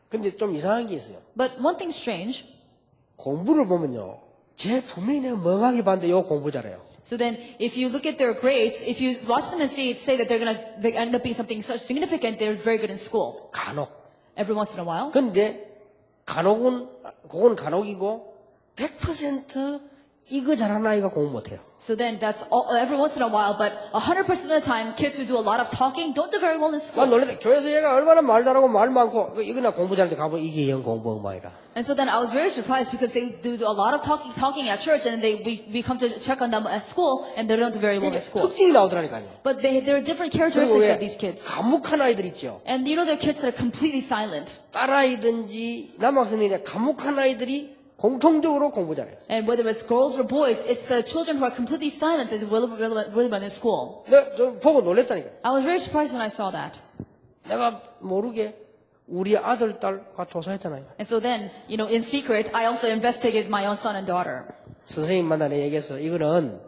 근데 좀 이상한 게 있어요.
But one thing strange,
공부를 보면요. 제 부모님이 내가 멍하게 봤는데 요 공부 잘해요.
so then if you look at their grades, if you watch them and say that they end up being something so significant, they're very good in school.
간혹.
Every once in a while.
근데 간혹은 그건 간혹이고 100% 이거 잘하는 아이가 공부 못해요.
So then that's all, every once in a while, but 100% of the time, kids who do a lot of talking don't do very well in
난
school.
놀랬다. 교회에서 얘가 얼마나 말 잘하고 말 많고 이거나 공부 잘하는데 가보면 이게 영 공부 엉망이라.
And so then I was very surprised because they do a lot of talking at church, and then we come to check on them at school, and they don't do very well in school.
특징이 나오더라니까요.
But there are different
그리고
characteristics
왜
of these kids.
감묵한 아이들 있죠.
And you know there are kids that are completely silent.
딸아이든지 남학생이나 감묵한 아이들이 공통적으로 공부 잘해요.
And whether it's girls or boys, it's the children who are completely silent that do really well in school.
내가 좀 보고 놀랬다니까요.
I was very surprised when I saw that.
내가 모르게 우리 아들, 딸과 조사했잖아요.
And so then, in secret, I also investigated my own son and daughter.
선생님 만나내 얘기해서 이거는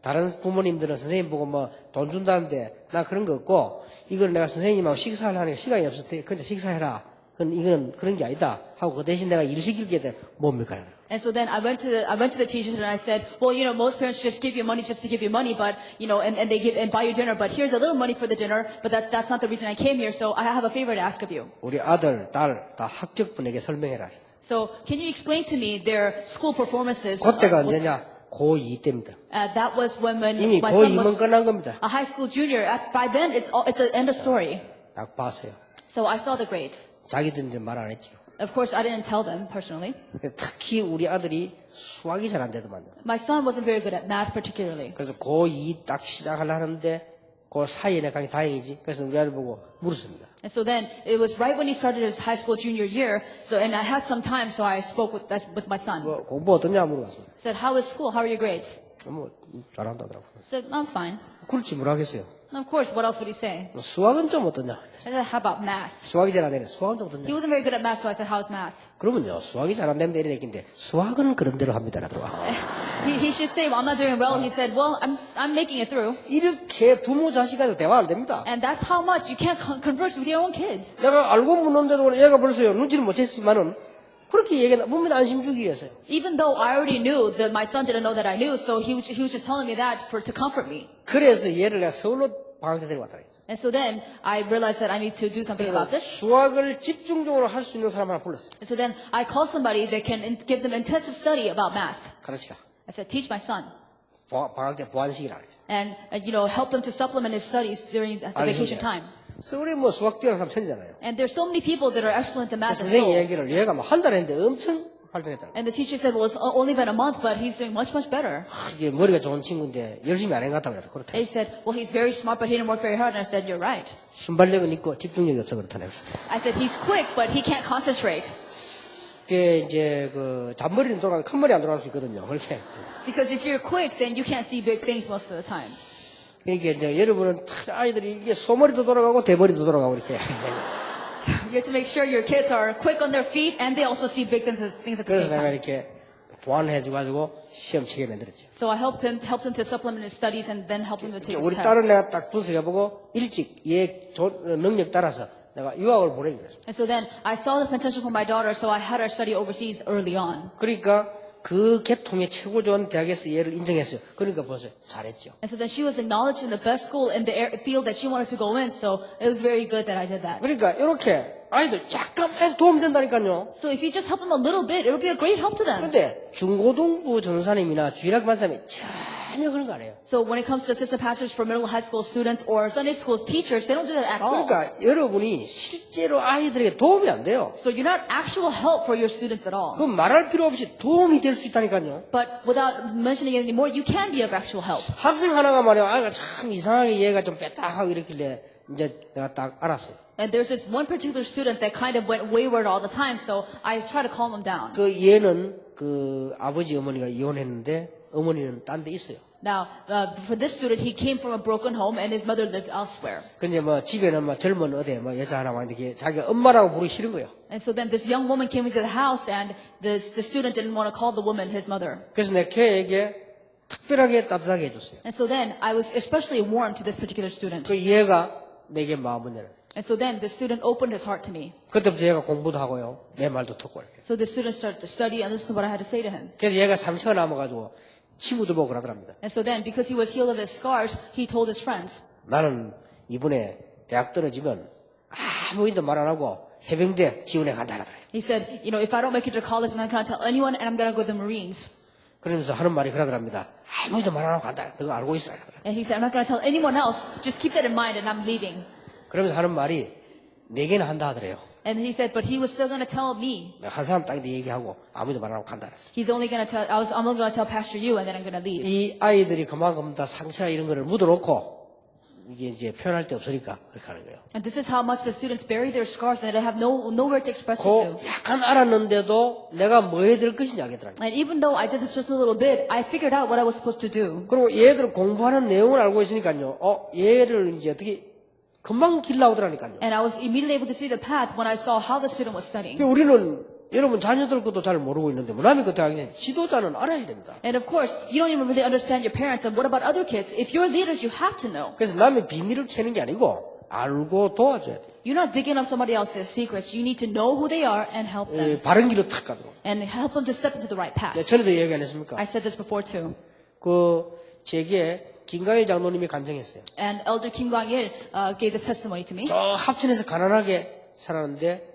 다른 부모님들은 선생님 보고 뭐 돈 준다는데 나 그런 거 없고 이거는 내가 선생님하고 식사를 하니까 시간이 없을 때 그냥 식사해라. 이거는 그런 게 아니다 하고 그 대신 내가 일 시킬 게 돼. 뭡니까?
And so then I went to the teachers and I said, well, most parents just give you money just to give you money, but, and they give, and buy you dinner, but here's a little money for the dinner, but that's not the reason I came here, so I have a favor to ask of you.
우리 아들, 딸 다 학적분에게 설명해라.
So can you explain to me their school performances?
그때가 언제냐? 고2 때입니다.
That was when
이미
my son
고2면
was
끝난 겁니다.
a high school junior. By then, it's an end of story.
딱 봤어요.
So I saw the grades.
자기들은 말 안 했죠.
Of course, I didn't tell them personally.
특히 우리 아들이 수학이 잘 안 되더만요.
My son wasn't very good at math particularly.
그래서 고2 딱 시작하려는데 그 사이에 내가 다행이지. 그래서 우리 아들 보고 물었습니다.
And so then it was right when he started his high school junior year. So and I had some time, so I spoke with my son.
뭐, 공부 어떠냐 물어봤습니다.
I said, "How is school? How are your grades?"
뭐 잘한다더라고요.
I said, "I'm fine."
그렇지 뭐라겠어요.
And of course, what else would he say?
수학은 좀 어떠냐.
I said, "How about math?"
수학이 잘 안 되네. 수학은 좀
He
어떠냐.
wasn't very good at math, so I said, "How's math?"
그러면요 수학이 잘 안 되면 이래 얘기인데 수학은 그런 대로 합니다. 라더라.
He should say, "Well, I'm not doing well." He said, "Well, I'm making it through."
이렇게 부모 자식하고 대화 안 됩니다.
And that's how much you can't converse with your own kids.
내가 알고 묻는데도 얘가 벌써요 눈치를 못 챘지만은 그렇게 얘기는 몸에 안심 주기 위해서요.
Even though I already knew that my son didn't know that I knew, so he was just telling me that to comfort me.
그래서 얘를 내가 서울로 방학 때 데려왔다.
And so then I realized that I need to do something about this.
수학을 집중적으로 할 수 있는 사람 하나 불렀어요.
And so then I called somebody that can give them intensive study about math.
가르치라.
I said, teach my son.
방학 때 보완식이라 그랬어요.
And, help them to supplement his studies during the vacation time.
서울에 뭐 수학 뛰어난 사람 천지잖아요.
And there's so many people that are excellent in math.
선생님 얘기를 얘가 뭐 한 달 했는데 엄청 발전했다.
And the teacher said, well, it's only been a month, but he's doing much, much better.
이게 머리가 좋은 친구인데 열심히 안 한 것 같다고 그랬다. 그렇다.
And he said, well, he's very smart, but he didn't work very hard. And I said, you're right.
순발력은 있고 집중력이 없어 그렇다네.
I said, he's quick, but he can't concentrate.
그게 이제 그 잔머리는 돌아가고 큰 머리 안 돌아갈 수 있거든요. 그렇게.
Because if you're quick, then you can't see big things most of the time.
그러니까 이제 여러분은 아이들이 이게 소머리도 돌아가고 대머리도 돌아가고 이렇게.
You have to make sure your kids are quick on their feet and they also see big things at the
그래서
same
내가
time.
이렇게 보완해줘가지고 시험 치게 만들었죠.
So I helped him to supplement his studies and then help him to take his
우리 딸은
test.
내가 딱 분석해보고 일찍 얘 능력 따라서 내가 유학을 보내기 그랬어.
And so then I saw the potential for my daughter, so I had her study overseas early on.
그러니까 그 계통의 최고 좋은 대학에서 얘를 인정했어요. 그러니까 보세요. 잘했죠.
And so then she was acknowledged in the best school in the field that she wanted to go in, so it was very good that I did that.
그러니까 이렇게 아이들 약간 해서 도움 된다니까요.
So if you just help them a little bit, it would be a great help to them.
근데 중고등부 전사님이나 주일학 반사님이 전혀 그런 거 안 해요.
So when it comes to assistant pastors for middle high school students or Sunday school teachers, they don't do that at all.
그러니까 여러분이 실제로 아이들에게 도움이 안 돼요.
So you're not actual help for your students at all.
그 말할 필요 없이 도움이 될 수 있다니까요.
But without mentioning it anymore, you can be of actual help.
학생 하나가 말이야, 아이가 참 이상하게 얘가 좀 뺐다하고 이렇길래 이제 내가 딱 알았어요.
And there's this one particular student that kind of went wayward all the time, so I try to calm him down.
그 얘는 그 아버지 어머니가 이혼했는데 어머니는 딴 데 있어요.
Now, for this student, he came from a broken home and his mother lived elsewhere.
근데 뭐 집에는 뭐 젊은 어디 뭐 여자 하나 왔는데 자기 엄마라고 부르기 싫은 거예요.
And so then this young woman came into the house and the student didn't want to call the woman his mother.
그래서 내가 걔에게 특별하게 따뜻하게 해줬어요.
And so then I was especially warm to this particular student.
그 얘가 내게 마음을 열어요.
And so then the student opened his heart to me.
그때부터 얘가 공부도 하고요. 내 말도 듣고 이렇게.
So the student started to study and listen to what I had to say to him.
그래서 얘가 상처가 남아가지고 친구들 보고 그러더랍니다.
And so then, because he was healed of his scars, he told his friends,
나는 이번에 대학 떨어지면 아무 일도 말 안 하고 해병대 지원에 간다 하더래.
he said, if I don't make it to college, I'm not going to tell anyone and I'm going to go to the Marines.
그러면서 하는 말이 그러더랍니다. 아무 일도 말 안 하고 간다. 너가 알고 있어라.
And he said, I'm not going to tell anyone else. Just keep that in mind and I'm leaving.
그러면서 하는 말이 내게는 한다 하더래요.
And he said, but he was still going to tell me.
한 사람 딱 얘기하고 아무 일도 말 안 하고 간다.
He's only going to tell, I'm only going to tell Pastor you and then I'm going to leave.
이 아이들이 그만큼 다 상처 이런 거를 묻어놓고 이게 이제 표현할 데 없으니까 그렇게 하는 거예요.
And this is how much the students bury their scars and they have nowhere to express it
그
to.
약간 알았는데도 내가 뭐 해야 될 것인지 알겠더라고요.
And even though I did this just a little bit, I figured out what I was supposed to do.
그리고 얘들 공부하는 내용을 알고 있으니까요. 얘를 이제 어떻게 금방 길 나오더라니까요.
And I was immediately able to see the path when I saw how the student was studying.
우리는 여러분 자녀들 것도 잘 모르고 있는데 남의 것도 알겠는데 지도자는 알아야 됩니다.
And of course, you don't even really understand your parents. And what about other kids? If you're leaders, you have to know.
그래서 남의 비밀을 캐는 게 아니고 알고 도와줘야 돼.
You're not digging up somebody else's secrets. You need to know who they are and help them.
바른 길로 탁 가도록.
And help them to step into the right path.
전에도 얘기 안 했습니까?
I said this before too.
제게 김강일 장로님이 간증했어요.
And Elder Kim Gwang-il gave this testimony to me.
저 합천에서 가난하게 살았는데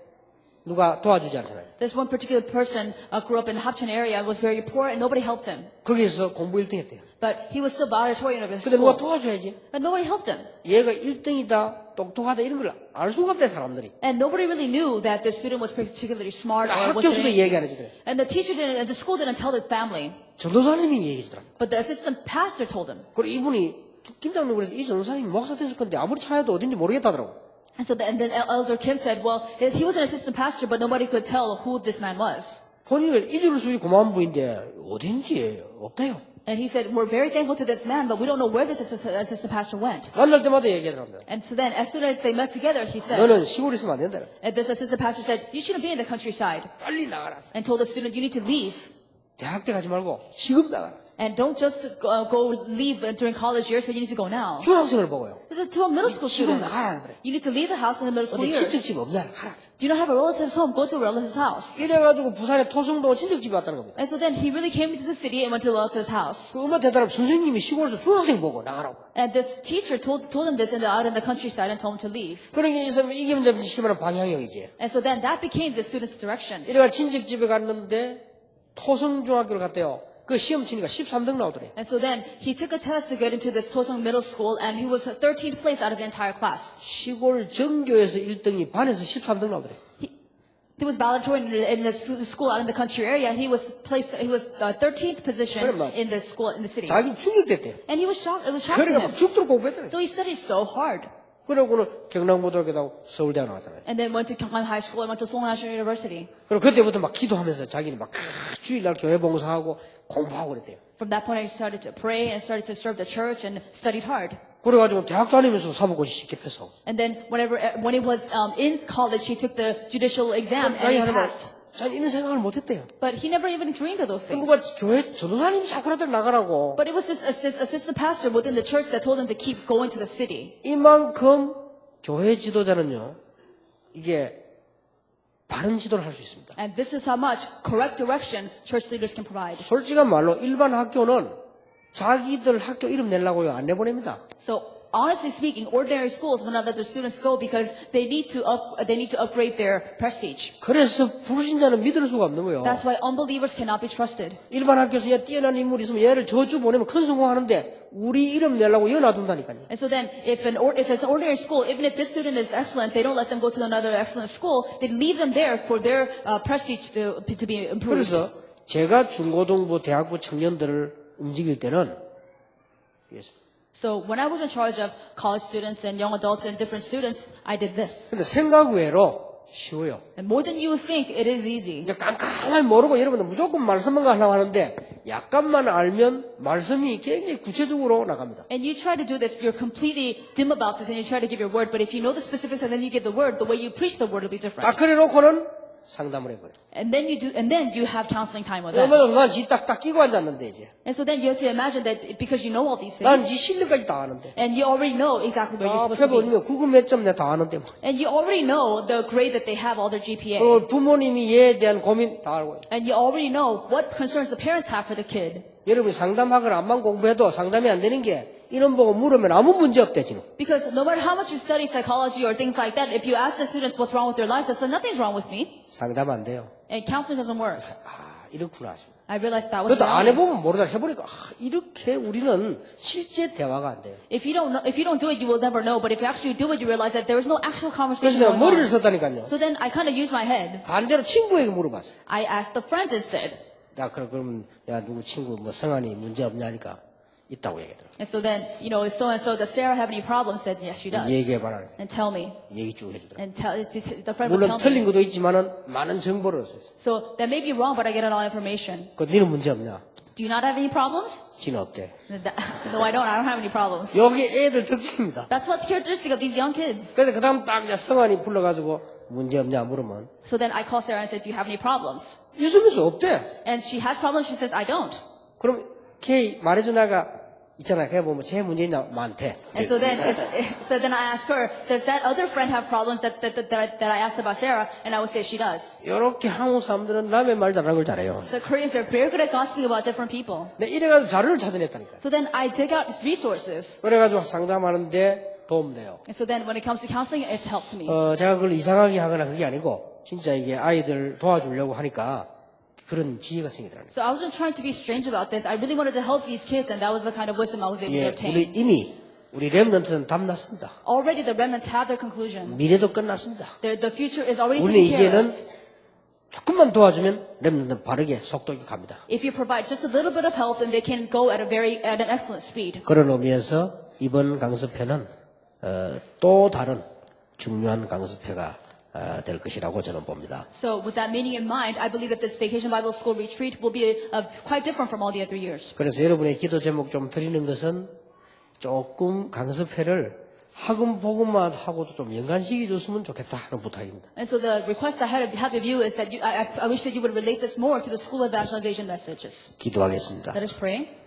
누가 도와주지 않잖아요.
This one particular person grew up in the Hapcheon area and was very poor and nobody helped him.
거기서 공부 1등 했대요.
But he was still valedictorian of his
근데 누가
school.
도와줘야지.
But nobody helped him.
얘가 1등이다, 똑똑하다 이런 걸 알 수가 없대 사람들이.
And nobody really knew that the student was particularly smart or was
학교에서도 얘기 안 해주더래.
And the teacher didn't, and the school didn't tell the family.
전도사님이 얘기해 주더라.
But the assistant pastor told him.
그리고 이분이 김장로 그래서 이 전도사님이 목사 됐을 건데 아무리 찾아도 어딘지 모르겠다더라고.
And so and then Elder Kim said, well, he was an assistant pastor, but nobody could tell who this man was.
본인을 잊을 수 있고 고마운 분인데 어딘지 없대요.
And he said, we're very thankful to this man, but we don't know where this assistant pastor went.
만날 때마다 얘기하더랍니다.
And so then, as soon as they met together, he said,
너는 시골에 있으면 안 된다.
and this assistant pastor said, you shouldn't be in the countryside.
빨리 나가라.
And told the student, you need to leave.
대학 때 가지 말고 지금 나가라.
And don't just go leave during college years, but you need to go now.
중학생을 보고요.
This is to a middle school
지금
student.
가라 그래.
You need to leave the house in the middle school
어디
years.
친척집 없냐? 가라.
Do you not have a relative's home? Go to a relative's house.
이래가지고 부산에 토성동 친척집에 왔다는 겁니다.
And so then he really came into the city and went to the relative's house.
그 얼마 대단한 선생님이 시골에서 중학생 보고 나가라고.
And this teacher told him this out in the countryside and told him to leave.
그러니까 이게 문제 시키면 방향이지.
And so then that became the student's direction.
이래가 친척집에 갔는데 토성중학교를 갔대요. 그 시험 치니까 13등 나오더래.
And so then he took a test to get into this Tosung Middle School, and he was 13th place out of the entire class.
시골 전교에서 1등이 반에서 13등 나오더래.
He was valedictorian in the school out in the country area. He was 13th position in the school in the city.
자기 충격됐대요.
And he was shocked. It was shocking to
그러니까
him.
막 죽도록 공부했더래.
So he studied so hard.
그러고는 경남고등학교 나오고 서울대학 나왔잖아요.
And then went to Gyeongnam High School and went to Seoul National University.
그리고 그때부터 막 기도하면서 자기는 막 주일날 교회 봉사하고 공부하고 그랬대요.
From that point, he started to pray and started to serve the church and studied hard.
그래가지고 대학 다니면서 사법고시 시급해서.
And then when he was in college, he took the judicial exam and he passed.
자기 이런 생각을 못했대요.
But he never even dreamed of those things.
누가 교회 전도사님이 자꾸 그러더니 나가라고.
But it was just this assistant pastor within the church that told him to keep going to the city.
이만큼 교회 지도자는요, 이게 바른 지도를 할 수 있습니다.
And this is how much correct direction church leaders can provide.
솔직한 말로 일반 학교는 자기들 학교 이름 내려고요 안 내보냅니다.
So honestly speaking, ordinary schools will not let their students go because they need to upgrade their prestige.
그래서 불신자는 믿을 수가 없는 거예요.
That's why unbelievers cannot be trusted.
일반 학교에서 얘 뛰어난 인물이 있으면 얘를 저주 보내면 큰 성공하는데 우리 이름 내려고 여 놔둔다니까요.
And so then, if it's an ordinary school, even if this student is excellent, they don't let them go to another excellent school. They leave them there for their prestige to be improved.
그래서 제가 중고등부, 대학부 청년들을 움직일 때는
So when I was in charge of college students and young adults and different students, I did this.
근데 생각 외로 쉬워요.
And more than you would think, it is easy.
이제 깜깜하게 모르고 여러분들 무조건 말씀만 하려고 하는데 약간만 알면 말씀이 굉장히 구체적으로 나갑니다.
And you try to do this, you're completely dim about this and you try to give your word, but if you know the specifics and then you give the word, the way you preach the word will be different.
딱 그래 놓고는 상담을 해봐요.
And then you have counseling time with them.
그러면 난지 딱딱 끼고 앉았는데 이제
And so then you have to imagine that because you know all these
난
things,
지 실력까지 다 아는데
and you already know exactly where you're supposed to be.
페버님이 9급 몇 점 내 다 아는데 뭐.
And you already know the grade that they have, all their GPA.
그리고 부모님이 얘에 대한 고민 다 알고 있어요.
And you already know what concerns the parents have for the kid.
여러분이 상담하거나 암만 공부해도 상담이 안 되는 게 이런 보고 물으면 아무 문제 없대 지금.
Because no matter how much you study psychology or things like that, if you ask the students what's wrong with their lives, they say nothing's wrong with me.
상담 안 돼요.
And counseling doesn't work.
이렇구나 하십니다.
I realized that was
그것도 안
wrong.
해보면 모르다 해보니까 이렇게 우리는 실제 대화가 안 돼요.
If you don't do it, you will never know. But if you actually do it, you realize that there is no actual
그래서
conversation
내가
going
머리를
on.
썼다니까요.
So then I kind of used my head.
반대로 친구에게 물어봤어요.
I asked the friends instead.
야, 그러면 야 누구 친구 뭐 성환이 문제 없냐니까 있다고 얘기하더라고.
And so then, so and so, does Sarah have any problems? Said yes, she does.
얘기해봐라.
And tell me.
얘기 쭉 해주더라고.
And the friend would
물론
tell
틀린
me.
것도 있지만은 많은 정보를 얻었어요.
So that may be wrong, but I get a lot of information.
그 니는 문제 없냐?
Do you not have any problems?
지는 없대.
No, I don't. I don't have any problems.
여기 애들 특징입니다.
That's what's characteristic of these young kids.
그래서 그 다음 딱 이제 성환이 불러가지고 문제 없냐 물으면
So then I call Sarah and said, do you have any problems?
있으면서 없대.
And she has problems. She says, I don't.
그럼 걔 말해주다가 있잖아. 그냥 보면 제 문제는 많대.
And so then, so then I ask her, does that other friend have problems that I asked about Sarah? And I would say she does.
이렇게 한국 사람들은 남의 말 잘하는 걸 잘해요.
So Koreans are very good at gossiping about different people.
내가 이래가지고 자료를 찾아냈다니까.
So then I dig out resources.
그래가지고 상담하는데 도움돼요.
And so then when it comes to counseling, it's helped me.
제가 그걸 이상하게 하거나 그게 아니고 진짜 이게 아이들 도와주려고 하니까 그런 지혜가 생기더라고요.
So I wasn't trying to be strange about this. I really wanted to help these kids, and that was the kind of wisdom I was able to
예,
obtain.
우리 렘넌트는 답났습니다.
Already the remnants have their conclusion.
미래도 끝났습니다.
The future is already
우리는
taken care
이제는
of.
조금만 도와주면 렘넌트는 바르게 속도 있게 갑니다.
If you provide just a little bit of help, then they can go at an excellent speed.
그런 의미에서 이번 강습회는 또 다른 중요한 강습회가 될 것이라고 저는 봅니다.
So with that meaning in mind, I believe that this Vacation Bible School retreat will be quite different from all the other years.
그래서 여러분의 기도 제목 좀 드리는 것은 조금 강습회를 학음 복음만 하고도 좀 연관시켜 줬으면 좋겠다 하는 부탁입니다.
And so the request I have of you is that I wish that you would relate this more to the school evangelization messages.
기도하겠습니다.
Let us pray.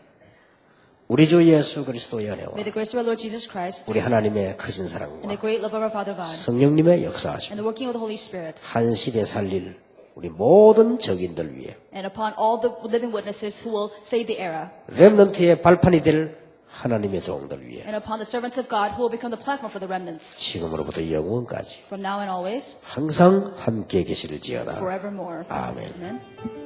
우리 주 예수 그리스도의 은혜와
May the grace of our Lord Jesus Christ
우리 하나님의 크신
and
사랑과
the great love of our Father God
성령님의 역사하심
and the working of the Holy Spirit
한 시대 살릴 우리 모든 적인들 위해
and upon all the living witnesses who will save the era
렘넌트의 발판이 될 하나님의 종들 위해
and upon the servants of God who will become the platform for the remnants
지금으로부터 영원까지
from now and always
항상 함께 계시를지어다.
forevermore.
아멘.
Amen.